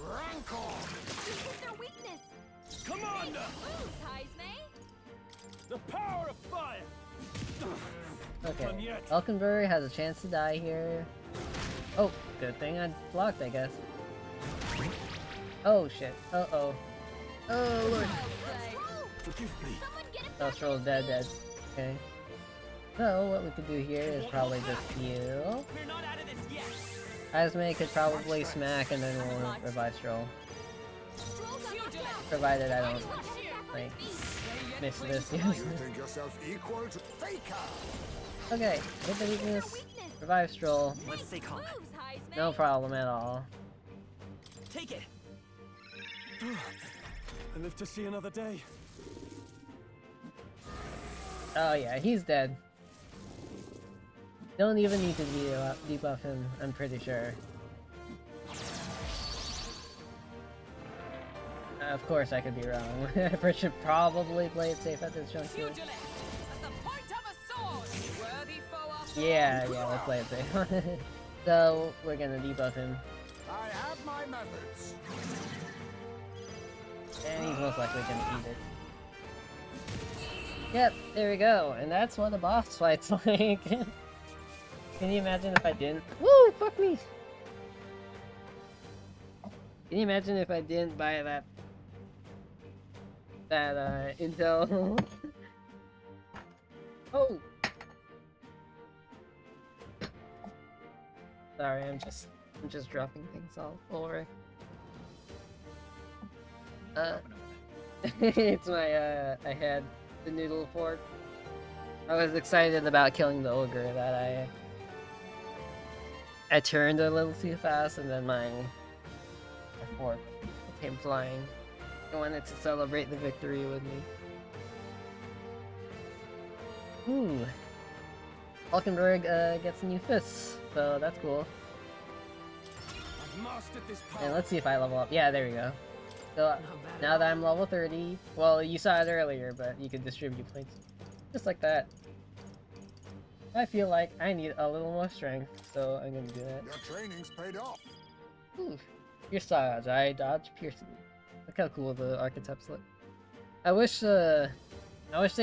Rancor. This is their weakness. Commander! Moves, Heisme. The power of fire! Done Okay, yet. Falconberry has a chance to die here. Oh, good thing I blocked, I guess. Oh shit, uh-oh. Oh lord. Well played. Forgive me. Someone get him Oh, back Stroll's on dead, his dead. Okay. So, what we could do here is probably just heal. We're not out of this yet. Asme could probably smack and then we'll revive Stroll. feet. Stroll got knocked out. Provided I Get don't him back on like his feet. miss this, yes. You think yourself equal to Faker? Okay, hit the weakness, Their weakness. revive Stroll. Let's stay calm. Moves, Heisme. No problem at all. Take it. I live to see another day. Oh yeah, he's dead. Don't even need to debuff him, I'm pretty sure. Of course I could be wrong. I should probably play it safe at this juncture. Pugilist. At the point of a sword. Worthy foe after Yeah, let's play it safe. So, we're gonna debuff him. I have my methods. And he's most likely gonna eat it. Yep, there we go. And that's what a boss fight's like. Can you imagine if I didn't? Woo! Fuck me! Can you imagine if I didn't buy that intel? Oh! Sorry, I'm just dropping things all over. It's my, I had the noodle fork. I was excited about killing the ogre that I turned a little too fast and then my fork came flying. I wanted to celebrate the victory with me. Ooh. Falkenberg gets new fists, so that's cool. I've mastered this power. And let's see if I level up. Yeah, there we go. So now that I'm level 30, well, you saw it earlier, but you can distribute points. Just like that. I feel like I need a little more strength, so I'm gonna do that. Your training's paid off. Ooh. Pierce dodge. I dodge piercing. Look how cool the archetypes look. I wish they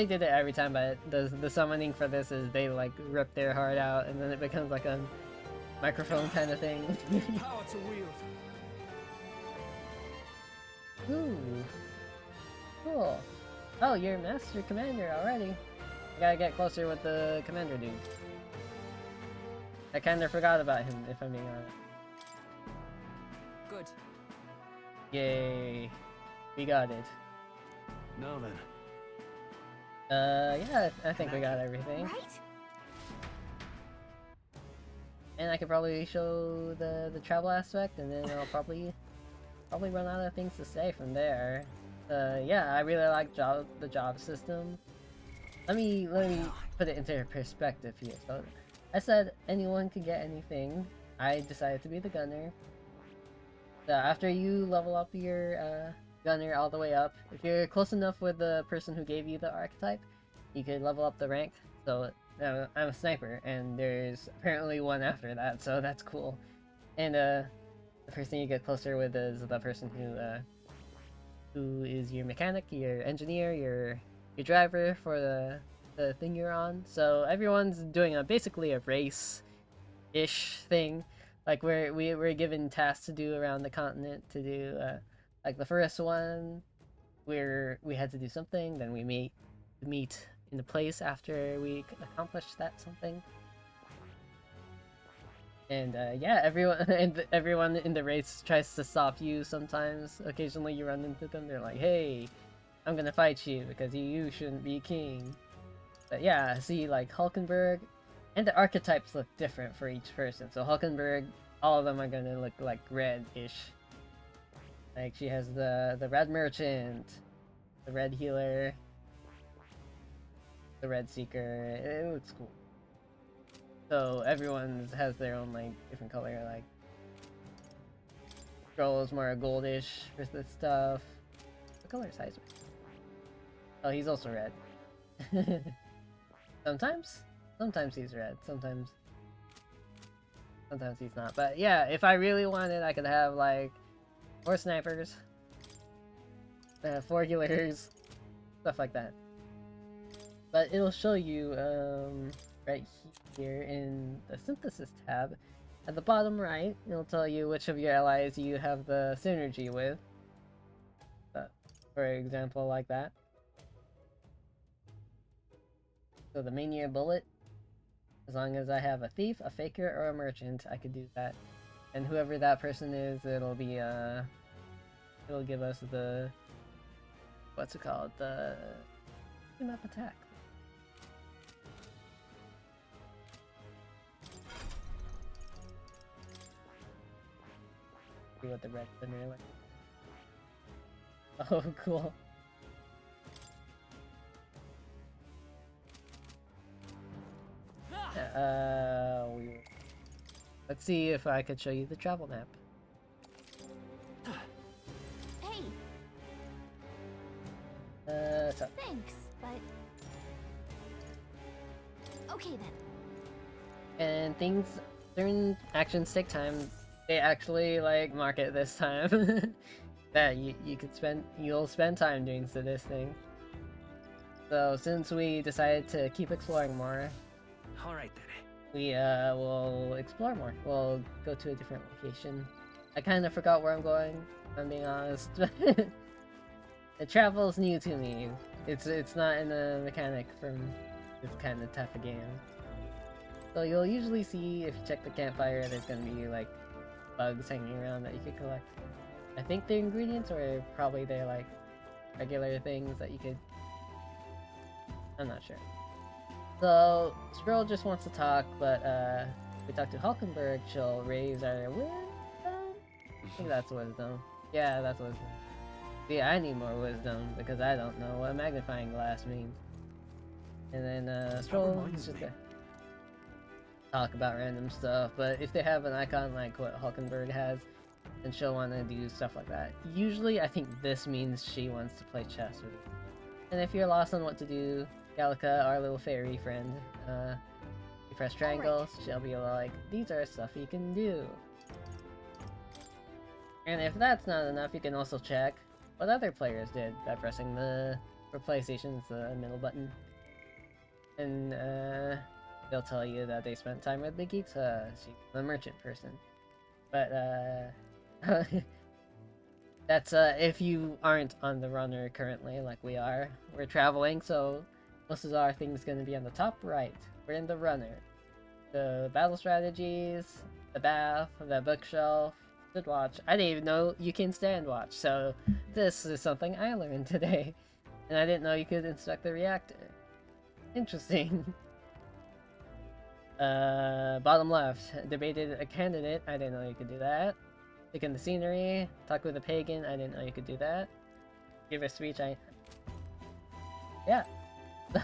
did it every time, but the summoning for this is they like rip their heart out and then it becomes like a microphone kind of thing. Power to wield. Ooh. Cool. Oh, you're Master Commander already. I gotta get closer with the Commander dude. I kinda forgot about him, if I'm being honest. Good. Yay. We got it. Now then. Yeah, I think we got everything. Right? And I could probably show the travel aspect, and then I'll probably run out of things to say from there. Yeah, I really like the job system. Let me put it into perspective here. So, I said anyone can get anything. I decided to be the gunner. So after you level up your gunner all the way up, if you're close enough with the person who gave you the archetype, you could level up the rank. So I'm a sniper, and there's apparently one after that, so that's cool. And the person you get closer with is the person who who is your mechanic, your engineer, your driver for the thing you're on. So everyone's doing basically a race-ish thing. Like we're given tasks to do around the continent to do. Like the first one, we had to do something. Then we meet in the place after we accomplished that something. And yeah, everyone in the race tries to stop you sometimes. Occasionally you run into them, they're like, hey, I'm gonna fight you because you shouldn't be king. But yeah, see, like Hulkenberg, and the archetypes look different for each person. So Hulkenberg, all of them are gonna look like red-ish. Like she has the red merchant, the red healer, the red seeker. It looks cool. So everyone has their own like different color. Like Stroll is more goldish for this stuff. What color is Heiser? Oh, he's also red. Sometimes he's red. Sometimes he's not. But yeah, if I really wanted, I could have like 4 snipers, 4 healers, stuff like that. But it'll show you right here in the synthesis tab at the bottom right. It'll tell you which of your allies you have the synergy with. For example, like that. So the Mania Bullet, as long as I have a thief, a faker, or a merchant, I could do that. And whoever that person is, it'll be it'll give us the, what's it called, the map attack. See what the red thunder like. Oh, cool. Let's see if I could show you the travel map. Hey, So thanks, but okay then. and certain actions take time. They actually like mark it this time that you'll spend time doing this thing. So since we decided to keep exploring more, All right then. we will explore more. We'll go to a different location. I kind of forgot where I'm going, if I'm being honest. The travel's new to me. It's not in the mechanic from this kind of type of game. So you'll usually see, if you check the campfire, there's gonna be like bugs hanging around that you could collect. I think they're ingredients, or probably they're like regular things that you could... I'm not sure. So, Stroll just wants to talk, but if we talk to Hulkenberg, she'll raise our wisdom? I think that's wisdom. Yeah, that's wisdom. See, I need more wisdom, because I don't know what magnifying glass means. And then, Stroll is just gonna talk about random stuff, but if they have an icon like what Hulkenberg has, then she'll want to do stuff like that. Usually, I think this means she wants to play chess with you. And if you're lost on what to do, Gallica, our little fairy friend, you press triangles, she'll be like, these are stuff you can do. And if that's not enough, you can also check what other players did by pressing for PlayStation's the middle button. And they'll tell you that they spent time with Brigitte, she's the merchant person. But that's if you aren't on the runner currently, like we are. We're traveling, so most of our things gonna be on the top right. We're in the runner. The battle strategies, the bath, the bookshelf, the watch. I didn't even know you can stand watch, so this is something I learned today. And I didn't know you could inspect the reactor. Interesting. Bottom left, debated a candidate. I didn't know you could do that. Look in the scenery, talk with a pagan. I didn't know you could do that. Give a speech. Yeah,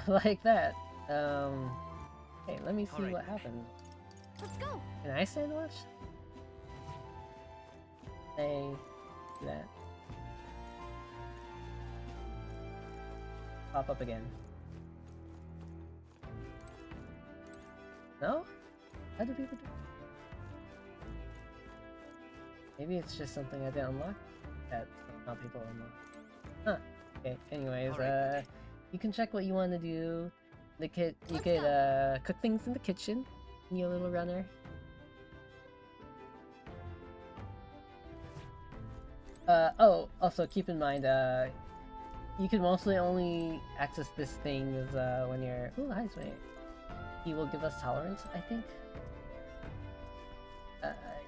like that. Hey, let me see Alright. what happens. Let's go. Can I stand watch? Say that. Pop up again. No? How do people do it? Maybe it's just something I didn't unlock? That's how people unlock. Huh. Okay, anyways, you can check what you want to do. You could cook things in the kitchen in your little runner. Oh, also keep in mind, you can mostly only access this thing when you're... Ooh, hi, Sway. He will give us tolerance, I think.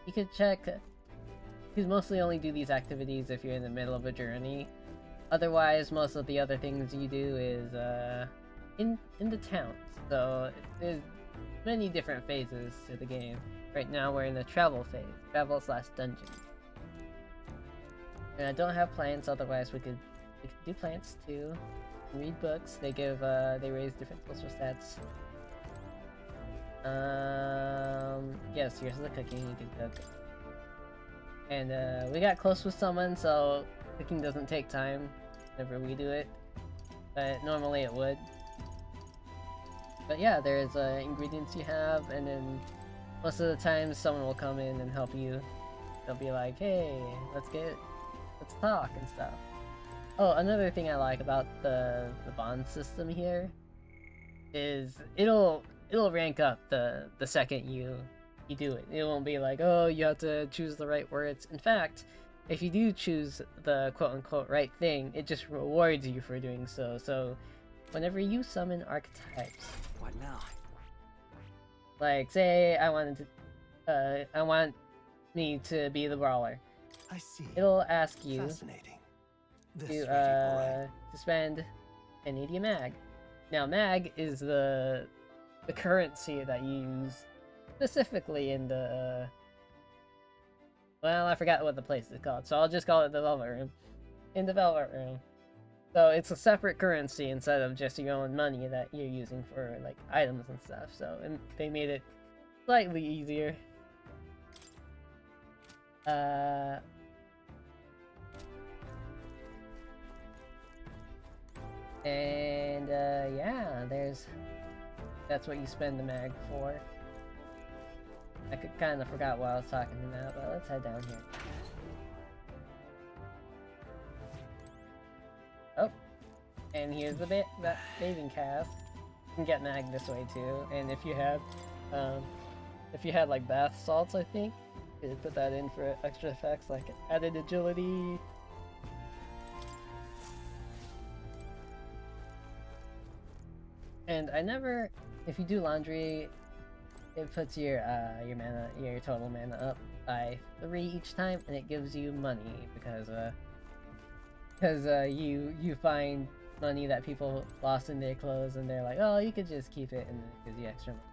You could check... You can mostly only do these activities if you're in the middle of a journey. Otherwise, most of the other things you do is, in the towns. So, there's many different phases to the game. Right now, we're in the travel phase. Travel/dungeon. And I don't have plants, otherwise we could do plants too. Read books, they raise different social stats. Yes, here's the cooking, you can cook. And we got close with someone, so cooking doesn't take time whenever we do it. But normally it would. But yeah, there's ingredients you have, and then most of the time someone will come in and help you. They'll be like, hey, let's talk and stuff. Oh, another thing I like about the bond system here is it'll rank up the second you do it. It won't be like, oh, you have to choose the right words. In fact, if you do choose the quote-unquote right thing, it just rewards you for doing so. So whenever you summon archetypes, What now? like say I want me to be the brawler, I see. it'll ask you Fascinating. This really to spend an 80 mag. Now mag is the currency that you use specifically in the well, I forgot what the place is called, so I'll just call it the Velvet Room. In the Velvet Room. So it's a separate currency instead of just your own money that you're using for like items and stuff. So they made it slightly easier. And yeah, that's what you spend the mag for. I kind of forgot what I was talking about, but let's head down here. Oh, and here's the bathing cast. You can get mag this way too, and if you had like bath salts, I think you could put that in for extra effects like added agility. And if you do laundry, it puts your total mana up by 3 each time, and it gives you money because you find money that people lost in their clothes, and they're like, oh, you could just keep it, and it gives you extra money.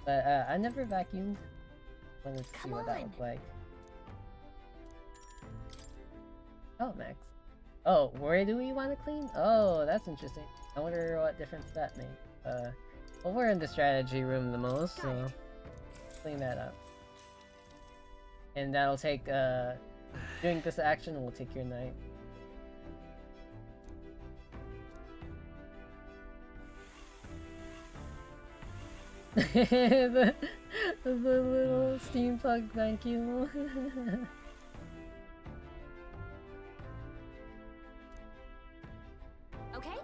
But I never vacuumed. Wanted to see what that looked like. Oh, Max. Oh, where do we want to clean? Oh, that's interesting. I wonder what difference that makes. Well, we're in the strategy room the most, so clean that up. And that'll take, doing this action will take your night. the little steampunk vacuum. Okay?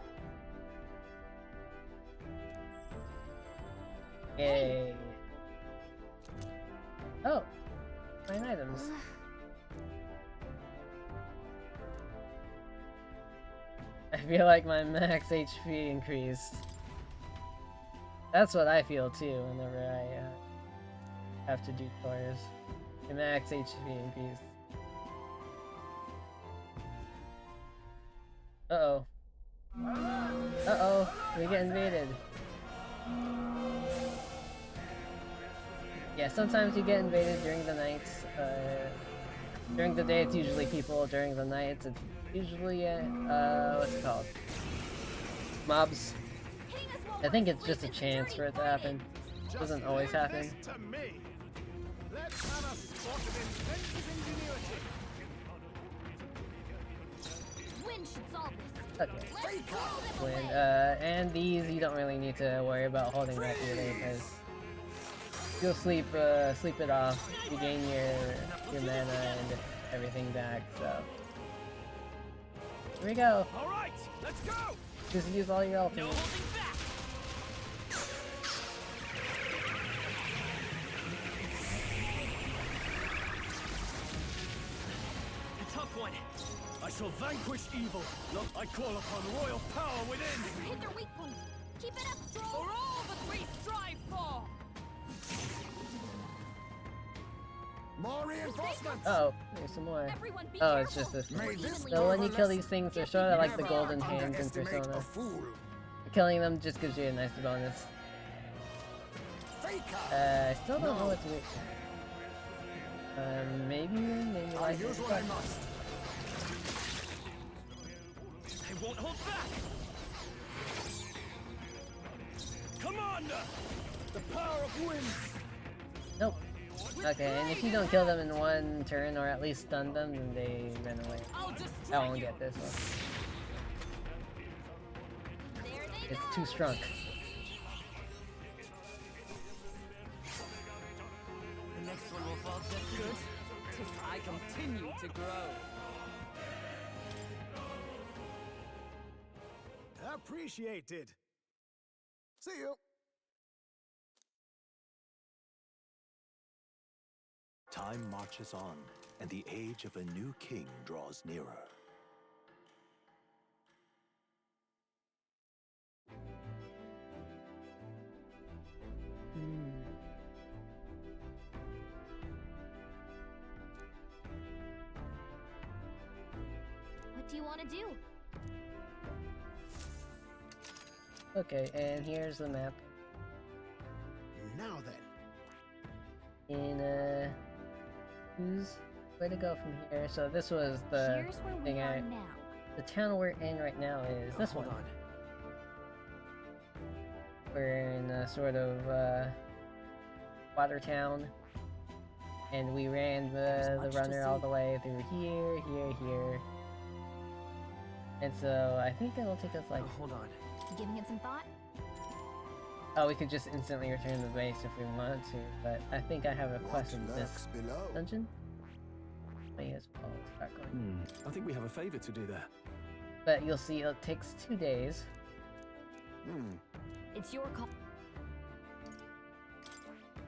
Yay. Oh, 9 items. I feel like my max HP increased. That's what I feel too whenever I have to do chores. My max HP increased. Uh-oh. Uh-oh, we get invaded. Yeah, sometimes you get invaded during the nights. During the day it's usually people, during the nights it's usually, what's it called? Mobs. I think it's just a chance for it to happen. It doesn't always happen. Let's have a spot of inventive ingenuity. Wind should solve this. Okay. Let's blow them When, away. and these you don't really need to worry about holding that either, because you'll sleep it off. You gain your mana and everything back, so. Here we go. All right, let's go. Just use all your No ultimate. holding back. A tough one. I shall vanquish evil. Look, I call upon royal power within. Hit their weak point. Keep it up, For Stroll. all the three strive for! More reinforcements. Oh, there's some more. Everyone be Oh, careful. it's just this. May this So when you kill marvelous these things, they're sort of like the never golden hands in underestimate Persona. a fool. Killing them just gives you a nice bonus. Faker. I still don't know what to do. Maybe I like use what I must. I won't hold back. Commander, the power of wind. Nope. Okay, and if you don't kill them in one turn, or at least stun them, then they run away. I'll I destroy won't you! get this one. There they It's go. too strong. The next one will fall just good. Tis I continue to grow. Appreciated. See you. Time marches on, and the age of a new king draws nearer. What do you want to do? Okay, and here's the map. Now then. In who's where to go from here? So this was the Here's where we thing are now. the town we're in right now is this Hold one. on. We're in a sort of water town, and we ran the much to runner all see. the way through here, here, and so I think it'll take us like Hold on. Giving it some thought? oh, we could just instantly return to the base if we wanted to, but I think I have a quest in What this lurks below? dungeon. May as well start going. I think we have a favor to do there. But you'll see it takes 2 days. Hmm. It's your call.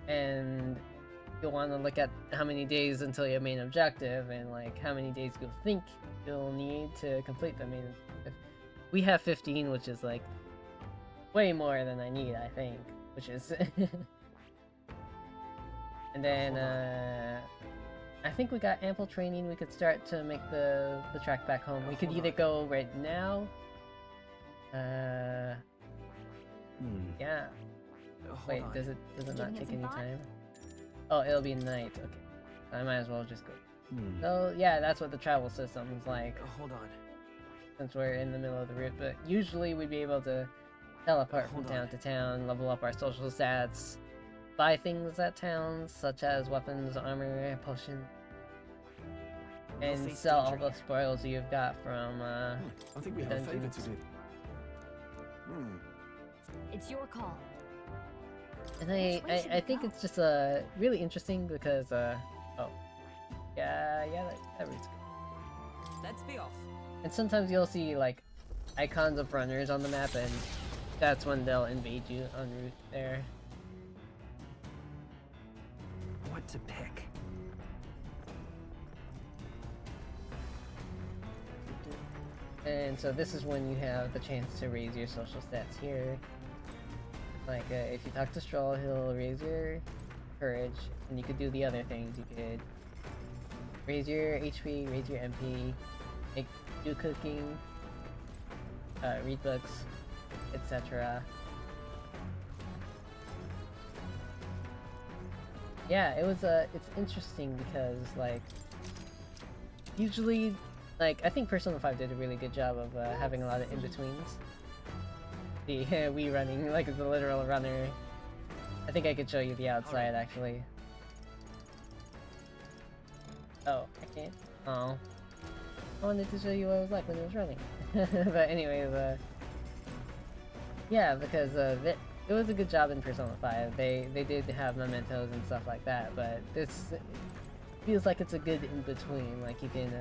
And you'll want to look at how many days until your main objective and like how many days you'll think you'll need to complete the main objective. We have 15, which is like way more than I need, I think, which is and then I think we got ample training. We could start to make the track back home. We could either go right now yeah. Wait, Hold on. does it Giving not it take some any thought? time? Oh, it'll be night. Okay, I might as well just go. Hmm. So yeah, that's what the travel system's like Hold on. since we're in the middle of the route. But usually we'd be able to teleport from Hold town on. to town, level up our social stats, buy things at towns such as weapons, armor, potions, You'll and face sell all danger the here. spoils you've got from I think we have a favor to dungeons. do. Hmm. It's your call. And Which way should I we think go? it's just really interesting because oh yeah that route's good. Let's be off. And sometimes you'll see like icons of runners on the map, and that's when they'll invade you en route there. What to pick? And so this is when you have the chance to raise your social stats here. Like if you talk to Stroll, he'll raise your courage, and you could do the other things. You could raise your HP, raise your MP, do cooking, read books, etc. Yeah, it was it's interesting because like usually like I think Persona 5 did a really good job of having a lot of in-betweens. The Wii running like the literal runner. I think I could show you the outside actually. Oh, I can't. Oh. I wanted to show you what it was like when it was running. But anyways, yeah, because it was a good job in Persona 5. They did have mementos and stuff like that, but this feels like it's a good in-between. Like you can,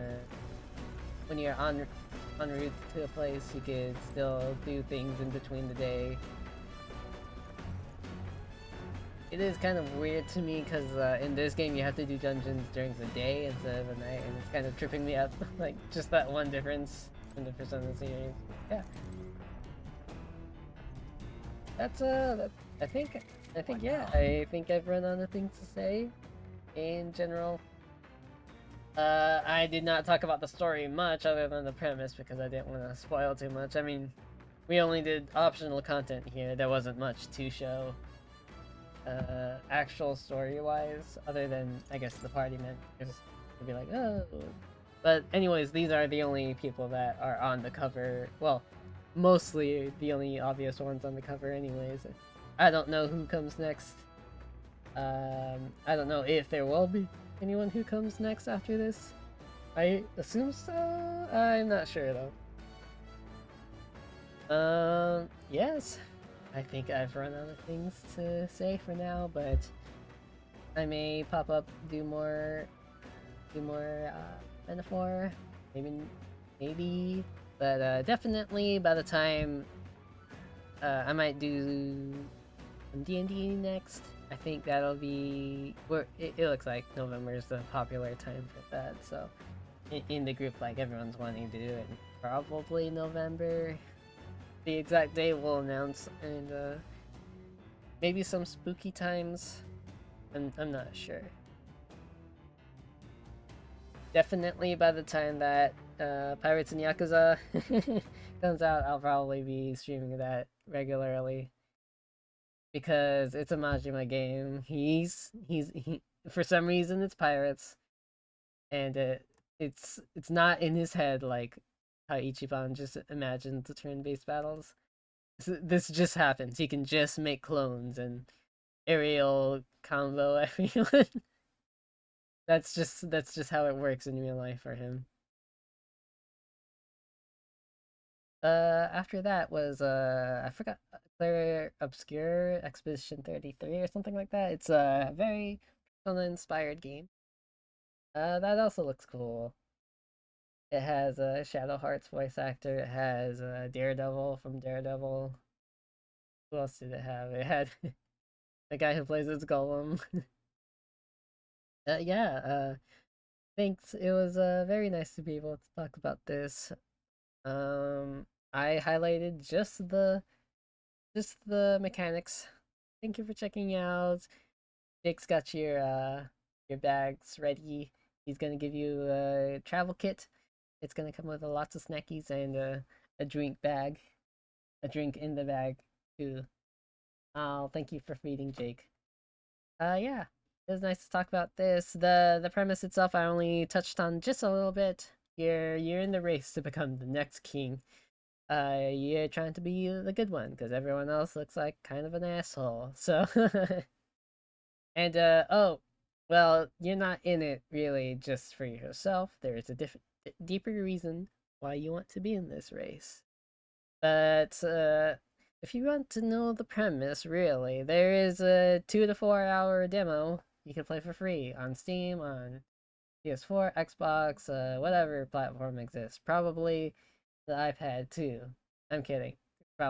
when you're on en route to a place, you could still do things in between the day. It is kind of weird to me because in this game you have to do dungeons during the day instead of the night, and it's kind of tripping me up. Like just that one difference in the Persona series. Yeah. That's I think yeah, I think I've run out of things to say in general. I did not talk about the story much other than the premise because I didn't want to spoil too much. I mean, we only did optional content here. There wasn't much to show actual story-wise, other than, I guess, the party members would be like, oh. But anyways, these are the only people that are on the cover. Well, mostly the only obvious ones on the cover anyways. I don't know who comes next. I don't know if there will be anyone who comes next after this. I assume so? I'm not sure though. Yes. I think I've run out of things to say for now, but I may pop up, do more Metaphor, maybe, but definitely by the time I might do some D&D next. I think that'll be where it looks like November is the popular time for that. So in the group, like everyone's wanting to do it, probably November. The exact day we'll announce, and maybe some spooky times. I'm not sure. Definitely by the time that Pirates and Yakuza comes out, I'll probably be streaming that regularly. Because it's a Majima game. He for some reason it's pirates. And it's not in his head like how Ichiban just imagines the turn-based battles. This just happens. He can just make clones and aerial combo everyone. That's just how it works in real life for him. After that was I forgot, Claire Obscure Expedition 33 or something like that. It's a very Persona-inspired game. That also looks cool. It has a Shadow Heart's voice actor. It has Daredevil from Daredevil. Who else did it have? It had the guy who plays as Golem. Yeah, thanks. It was very nice to be able to talk about this. I highlighted just the mechanics. Thank you for checking out. Jake's got your bags ready. He's gonna give you a travel kit. It's gonna come with lots of snackies and a drink bag. A drink in the bag too. Thank you for feeding Jake. Yeah. It was nice to talk about this. The premise itself I only touched on just a little bit. You're in the race to become the next king. You're trying to be the good one because everyone else looks like kind of an asshole. So and oh, well, you're not in it really just for yourself. There is a deeper reason why you want to be in this race. But if you want to know the premise, really, there is a 2 to 4 hour demo you can play for free on Steam, on PS4, Xbox, whatever platform exists. Probably the iPad too. I'm kidding.